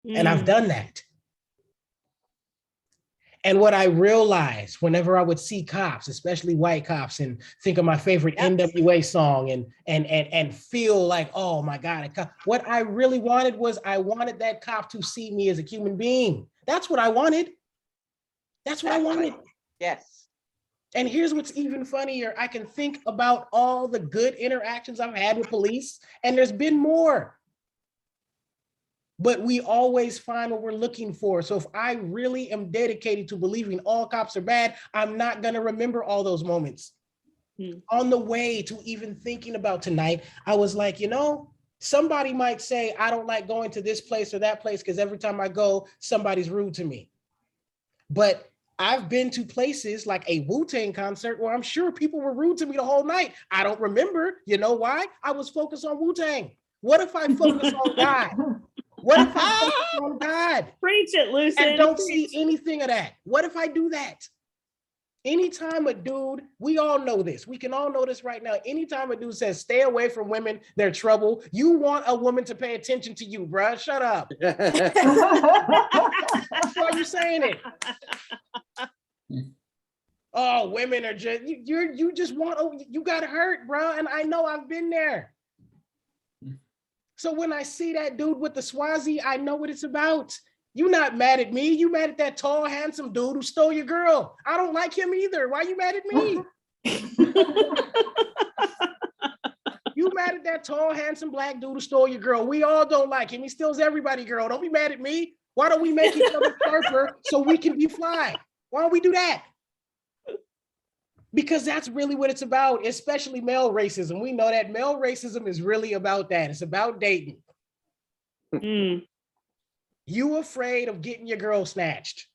B: And I've done that. And what I realized whenever I would see cops, especially white cops, and think of my favorite NWA song and feel like, oh my God, what I really wanted was I wanted that cop to see me as a human being. That's what I wanted. That's what I wanted.
I: Yes.
B: And here's what's even funnier. I can think about all the good interactions I've had with police, and there's been more. But we always find what we're looking for. So if I really am dedicated to believing all cops are bad, I'm not going to remember all those moments. On the way to even thinking about tonight, I was like, you know, somebody might say, I don't like going to this place or that place because every time I go, somebody's rude to me. But I've been to places like a Wu-Tang concert where I'm sure people were rude to me the whole night. I don't remember. You know why? I was focused on Wu-Tang. What if I focus on God? What if I focus on God?
H: Preach it, Lucian.
B: And don't see anything of that? What if I do that? Anytime a dude, we all know this, we can all know this right now. Anytime a dude says, stay away from women, they're trouble, you want a woman to pay attention to you, bruh. Shut up. That's why you're saying it. Oh, women are just, you just want, oh, you got hurt, bro. And I know I've been there. So when I see that dude with the Swazi, I know what it's about. You're not mad at me. You mad at that tall, handsome dude who stole your girl. I don't like him either. Why you mad at me? You mad at that tall, handsome black dude who stole your girl. We all don't like him. He steals everybody's girl. Don't be mad at me. Why don't we make each other sharper so we can be fly? Why don't we do that? Because that's really what it's about, especially male racism. We know that male racism is really about that. It's about dating. You afraid of getting your girl snatched.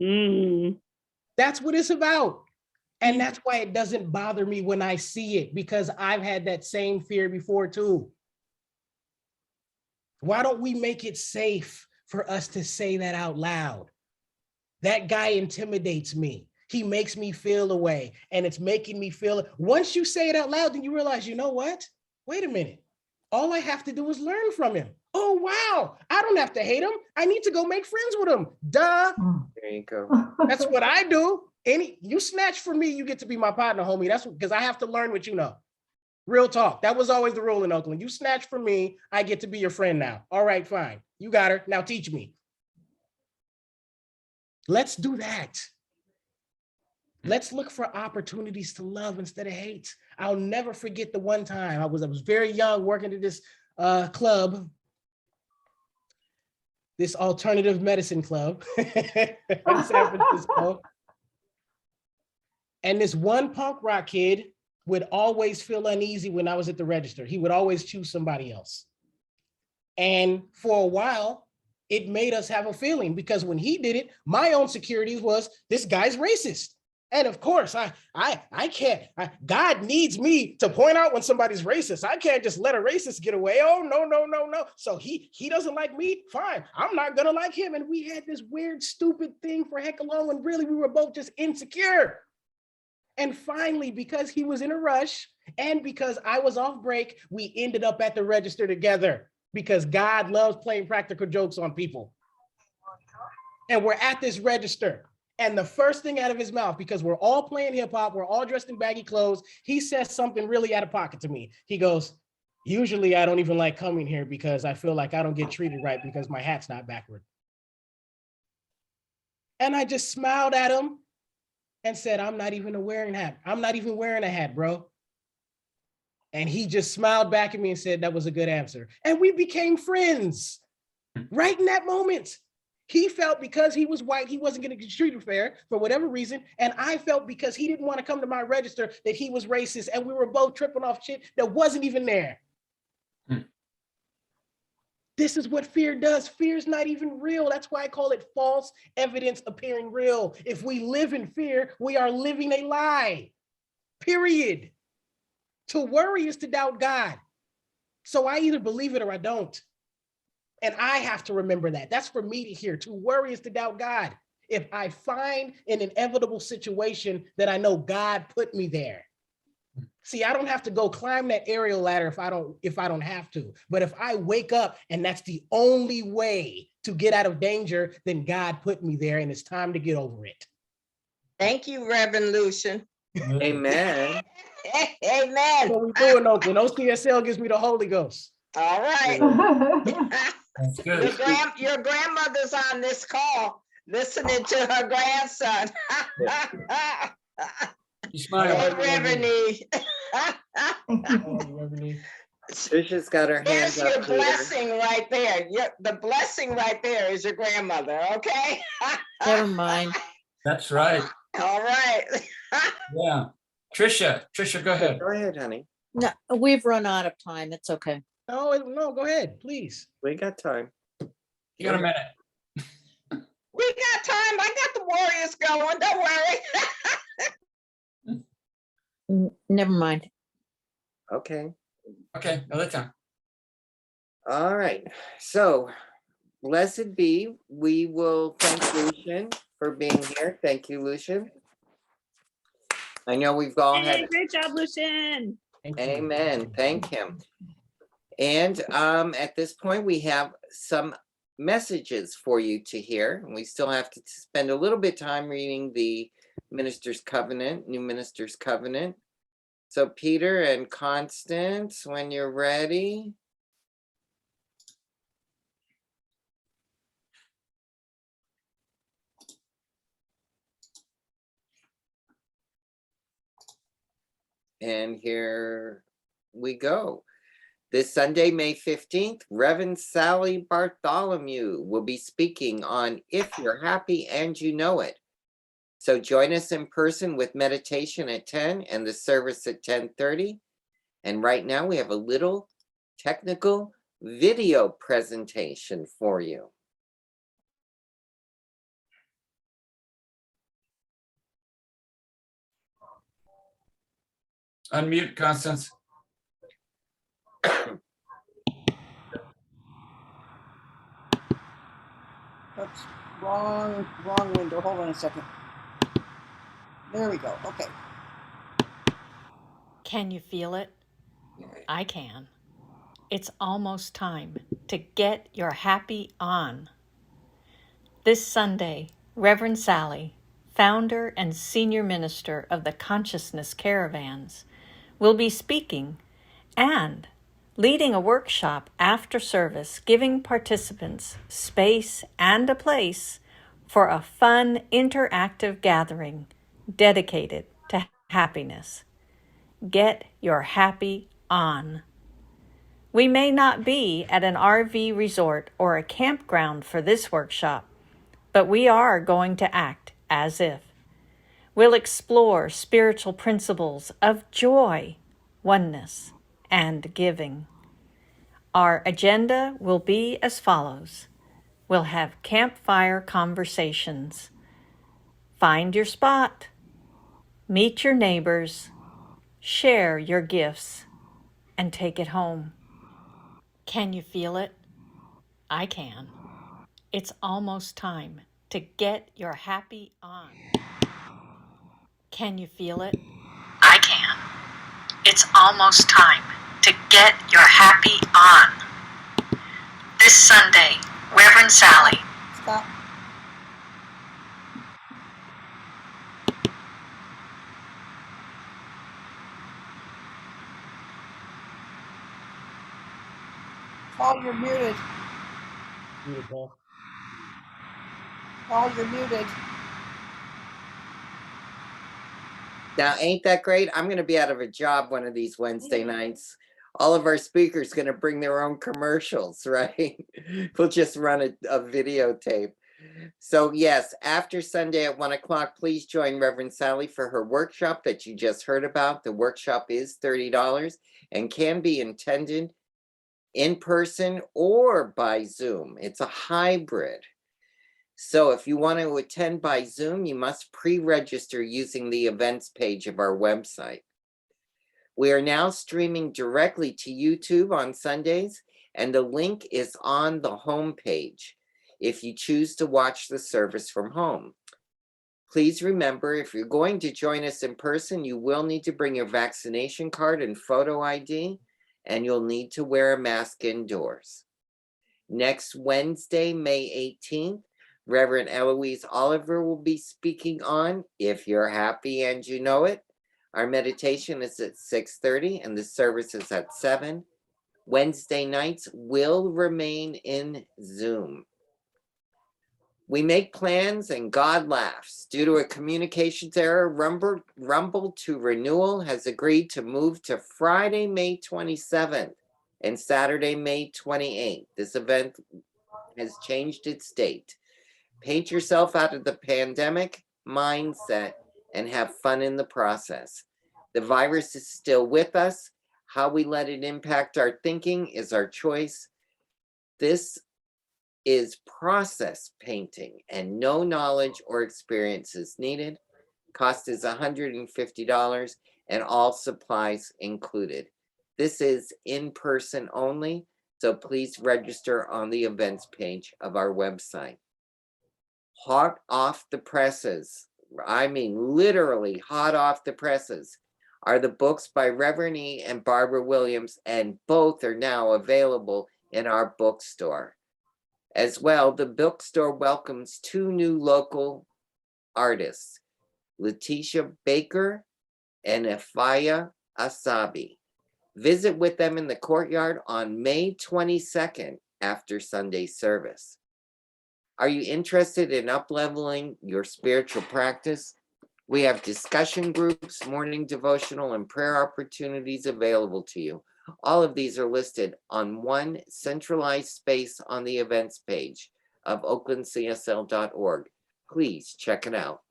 B: That's what it's about. And that's why it doesn't bother me when I see it, because I've had that same fear before too. Why don't we make it safe for us to say that out loud? That guy intimidates me. He makes me feel a way, and it's making me feel. Once you say it out loud, then you realize, you know what? Wait a minute. All I have to do is learn from him. Oh, wow. I don't have to hate him. I need to go make friends with him. Duh.
A: There you go.
B: That's what I do. You snatch from me, you get to be my partner, homie. That's because I have to learn what you know. Real talk. That was always the rule in Oakland. You snatch from me, I get to be your friend now. All right, fine. You got her. Now teach me. Let's do that. Let's look for opportunities to love instead of hate. I'll never forget the one time I was very young working at this club, this alternative medicine club in San Francisco. And this one punk rock kid would always feel uneasy when I was at the register. He would always choose somebody else. And for a while, it made us have a feeling, because when he did it, my own security was, this guy's racist. And of course, I can't, God needs me to point out when somebody's racist. I can't just let a racist get away. Oh, no. So he doesn't like me, fine. I'm not gonna like him. And we had this weird, stupid thing for heck alone, when really we were both just insecure. And finally, because he was in a rush and because I was off break, we ended up at the register together, because God loves playing practical jokes on people. And we're at this register. And the first thing out of his mouth, because we're all playing hip hop, we're all dressed in baggy clothes, he says something really out of pocket to me. He goes, usually I don't even like coming here because I feel like I don't get treated right because my hat's not backward. And I just smiled at him and said, I'm not even wearing a hat. I'm not even wearing a hat, bro. And he just smiled back at me and said, that was a good answer. And we became friends right in that moment. He felt because he was white, he wasn't going to get treated fair for whatever reason. And I felt because he didn't want to come to my register that he was racist. And we were both tripping off shit that wasn't even there. This is what fear does. Fear is not even real. That's why I call it false evidence appearing real. If we live in fear, we are living a lie, period. To worry is to doubt God. So I either believe it or I don't. And I have to remember that. That's for me to hear. To worry is to doubt God. If I find an inevitable situation that I know God put me there, See, I don't have to go climb that aerial ladder if I don't have to. But if I wake up and that's the only way to get out of danger, then God put me there and it's time to get over it.
I: Thank you, Reverend Lucian.
A: Amen.
I: Amen.
B: What we doing, Oakland? OCSL gives me the Holy Ghost.
I: All right.
D: That's good.
I: Your grandmother's on this call listening to her grandson.
D: You smile.
I: Hey, Reverend E.
A: Trisha's got her hand
I: There's your
A: up here.
I: blessing right there. The blessing right there is your grandmother, okay?
J: Never mind.
D: That's right.
I: All right.
D: Yeah. Trisha, go ahead.
A: Go ahead, honey.
J: No, we've run out of time. It's okay.
B: No, go ahead, please.
A: We got time.
D: You got a minute.
I: We got time. I got the Warriors going. Don't worry.
J: Never mind.
A: Okay.
D: Okay, another time.
A: All right. So, blessed be. We will thank Lucian for being here. Thank you, Lucian. I know we've all
H: Hey,
A: had.
H: great job, Lucian.
A: Amen. Thank him. And at this point, we have some messages for you to hear. And we still have to spend a little bit of time reading the Minister's Covenant, New Minister's Covenant. So Peter and Constance, when you're ready. And here we go. This Sunday, May 15th, Reverend Sally Bartholomew will be speaking on If You're Happy and You Know It. So join us in person with meditation at 10 and the service at 10:30. And right now we have a little technical video presentation for you.
D: Unmute, Constance.
K: Oops, wrong window. Hold on a second. There we go. Okay.
L: Can you feel it? I can. It's almost time to get your happy on. This Sunday, Reverend Sally, founder and senior minister of the Consciousness Caravans, will be speaking and leading a workshop after service, giving participants space and a place for a fun, interactive gathering dedicated to happiness. Get your happy on. We may not be at an RV resort or a campground for this workshop, but we are going to act as if. We'll explore spiritual principles of joy, oneness, and giving. Our agenda will be as follows. We'll have campfire conversations. Find your spot. Meet your neighbors. Share your gifts. And take it home. Can you feel it? I can. It's almost time to get your happy on. Can you feel it? I can. It's almost time to get your happy on. This Sunday, Reverend Sally.
K: Stop. Paul, you're muted.
B: Muted, Paul.
K: Paul, you're muted.
A: Now, ain't that great? I'm going to be out of a job one of these Wednesday nights. All of our speakers going to bring their own commercials, right? We'll just run a videotape. So yes, after Sunday at 1 o'clock, please join Reverend Sally for her workshop that you just heard about. The workshop is $30 and can be attended in person or by Zoom. It's a hybrid. So if you want to attend by Zoom, you must pre-register using the events page of our website. We are now streaming directly to YouTube on Sundays, and the link is on the home page if you choose to watch the service from home. Please remember, if you're going to join us in person, you will need to bring your vaccination card and photo ID, and you'll need to wear a mask indoors. Next Wednesday, May 18th, Reverend Eloise Oliver will be speaking on If You're Happy and You Know It. Our meditation is at 6:30 and the service is at 7. Wednesday nights will remain in Zoom. We make plans and God laughs. Due to a communications error, Rumble to Renewal has agreed to move to Friday, May 27th and Saturday, May 28th. This event has changed its date. Paint yourself out of the pandemic mindset and have fun in the process. The virus is still with us. How we let it impact our thinking is our choice. This is process painting and no knowledge or experience is needed. Cost is $150 and all supplies included. This is in person only, so please register on the events page of our website. Hot off the presses, I mean literally hot off the presses, are the books by Reverend E. and Barbara Williams, and both are now available in our bookstore. As well, the bookstore welcomes 2 new local artists, Letitia Baker and Afaya Asabi. Visit with them in the courtyard on May 22nd after Sunday service. Are you interested in up-leveling your spiritual practice? We have discussion groups, morning devotional, and prayer opportunities available to you. All of these are listed on one centralized space on the events page of oaklandcsl.org. Please check it out.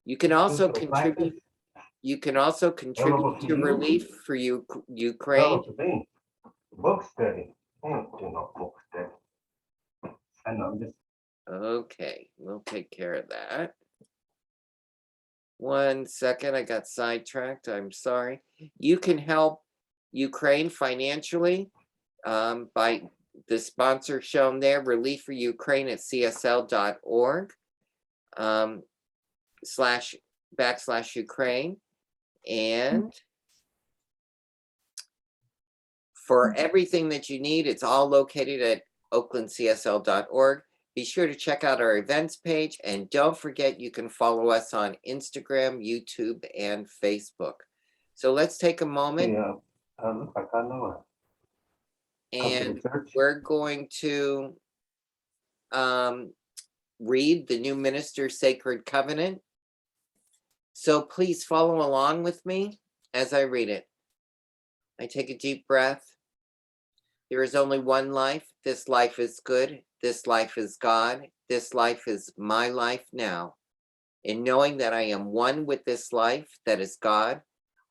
A: You can also contribute. You can also contribute to relief for Ukraine. Okay, we'll take care of that. 1 second, I got sidetracked. I'm sorry. You can help Ukraine financially by the sponsor shown there, Relief for Ukraine at csl.org /Ukraine. And for everything that you need, it's all located at oaklandcsl.org. Be sure to check out our events page, and don't forget you can follow us on Instagram, YouTube, and Facebook. So let's take a moment. And we're going to read the New Minister Sacred Covenant. So please follow along with me as I read it. I take a deep breath. There is only one life. This life is good. This life is God. This life is my life now. In knowing that I am one with this life that is God,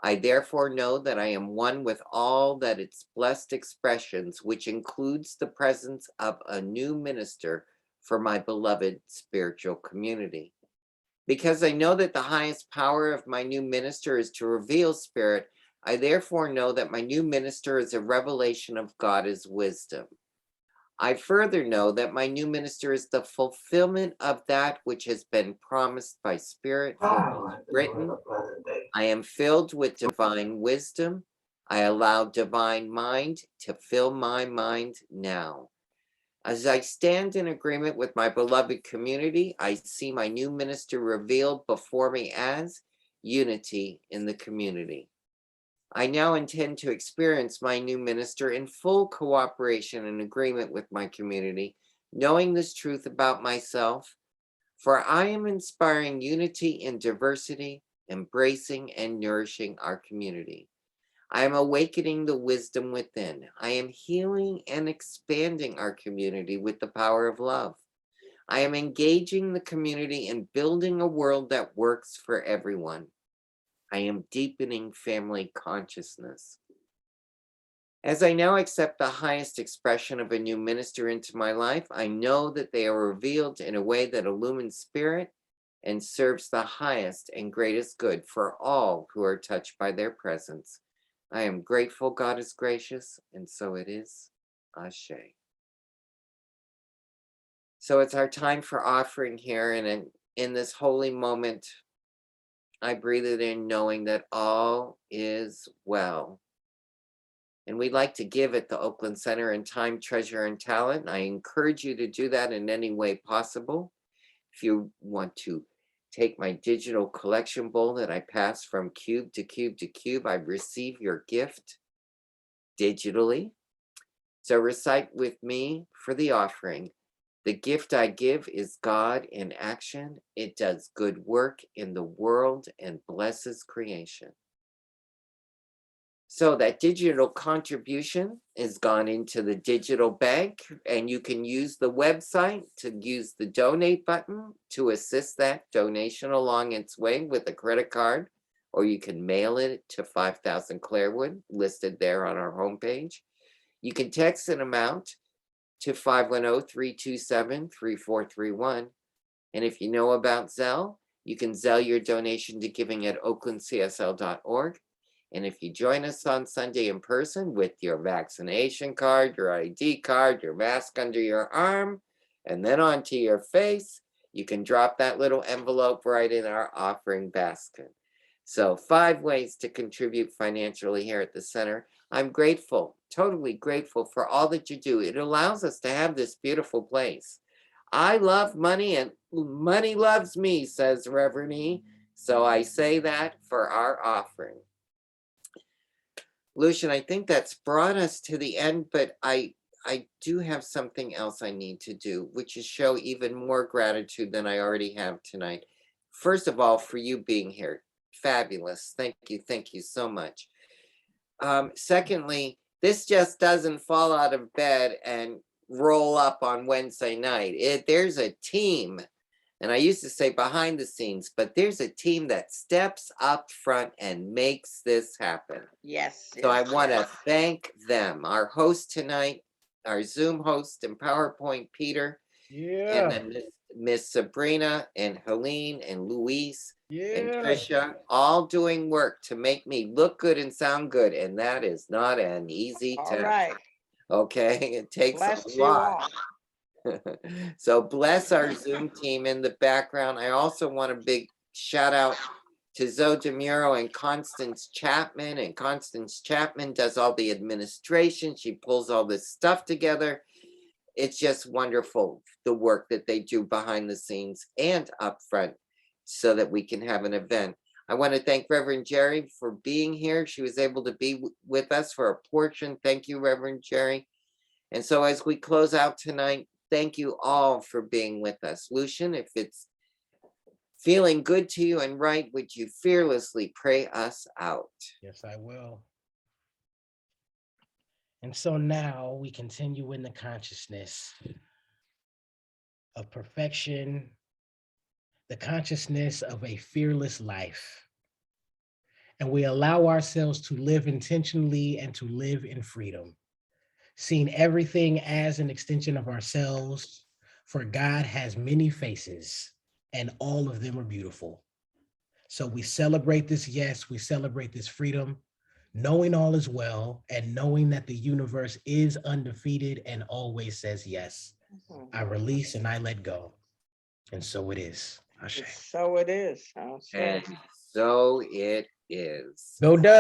A: I therefore know that I am one with all that its blessed expressions, which includes the presence of a new minister for my beloved spiritual community. Because I know that the highest power of my new minister is to reveal spirit, I therefore know that my new minister is a revelation of God as wisdom. I further know that my new minister is the fulfillment of that which has been promised by Spirit. Written, I am filled with divine wisdom. I allow divine mind to fill my mind now. As I stand in agreement with my beloved community, I see my new minister revealed before me as unity in the community. I now intend to experience my new minister in full cooperation and agreement with my community, knowing this truth about myself, for I am inspiring unity in diversity, embracing and nourishing our community. I am awakening the wisdom within. I am healing and expanding our community with the power of love. I am engaging the community in building a world that works for everyone. I am deepening family consciousness. As I now accept the highest expression of a new minister into my life, I know that they are revealed in a way that illumines spirit and serves the highest and greatest good for all who are touched by their presence. I am grateful God is gracious, and so it is. Ashe. So it's our time for offering here, and in this holy moment, I breathe it in knowing that all is well. And we'd like to give at the Oakland Center in time, treasure, and talent. I encourage you to do that in any way possible. If you want to take my digital collection bowl that I pass from cube to cube to cube, I receive your gift digitally. So recite with me for the offering. The gift I give is God in action. It does good work in the world and blesses creation. So that digital contribution is gone into the digital bank, and you can use the website to use the donate button to assist that donation along its way with a credit card, or you can mail it to 5000 Clairwood, listed there on our homepage. You can text an amount to 510-327-3431. And if you know about Zelle, you can Zelle your donation to giving at oaklandcsl.org. And if you join us on Sunday in person with your vaccination card, your ID card, your mask under your arm, and then onto your face, you can drop that little envelope right in our offering basket. So 5 ways to contribute financially here at the center. I'm grateful, totally grateful for all that you do. It allows us to have this beautiful place. I love money and money loves me, says Reverend E. So I say that for our offering. Lucian, I think that's brought us to the end, but I do have something else I need to do, which is show even more gratitude than I already have tonight. First of all, for you being here. Fabulous. Thank you so much. Secondly, this just doesn't fall out of bed and roll up on Wednesday night. There's a team, and I used to say behind the scenes, but there's a team that steps up front and makes this happen.
I: Yes.
A: So I want to thank them. Our host tonight, our Zoom host and PowerPoint, Peter.
B: Yeah.
A: And then Miss Sabrina and Helene and Luis and
B: Yeah.
A: Trisha, all doing work to make me look good and sound good. And that is not an easy
I: All
A: task.
I: right.
A: Okay, it takes
I: Bless
A: a
I: you
A: lot.
I: all.
A: So bless our Zoom team in the background. I also want a big shout out to Zoe DeMuro and Constance Chapman. And Constance Chapman does all the administration. She pulls all this stuff together. It's just wonderful, the work that they do behind the scenes and up front so that we can have an event. I want to thank Reverend Jerry for being here. She was able to be with us for a portion. Thank you, Reverend Jerry. And so as we close out tonight, thank you all for being with us. Lucian, if it's feeling good to you and right, would you fearlessly pray us out?
B: Yes, I will. And so now we continue in the consciousness of perfection, the consciousness of a fearless life. And we allow ourselves to live intentionally and to live in freedom, seeing everything as an extension of ourselves, for God has many faces and all of them are beautiful. So we celebrate this, yes, we celebrate this freedom, knowing all is well and knowing that the universe is undefeated and always says yes. I release and I let go. And so it is. Ashe.
I: So it is.
A: And so it is.
B: Go Dubs.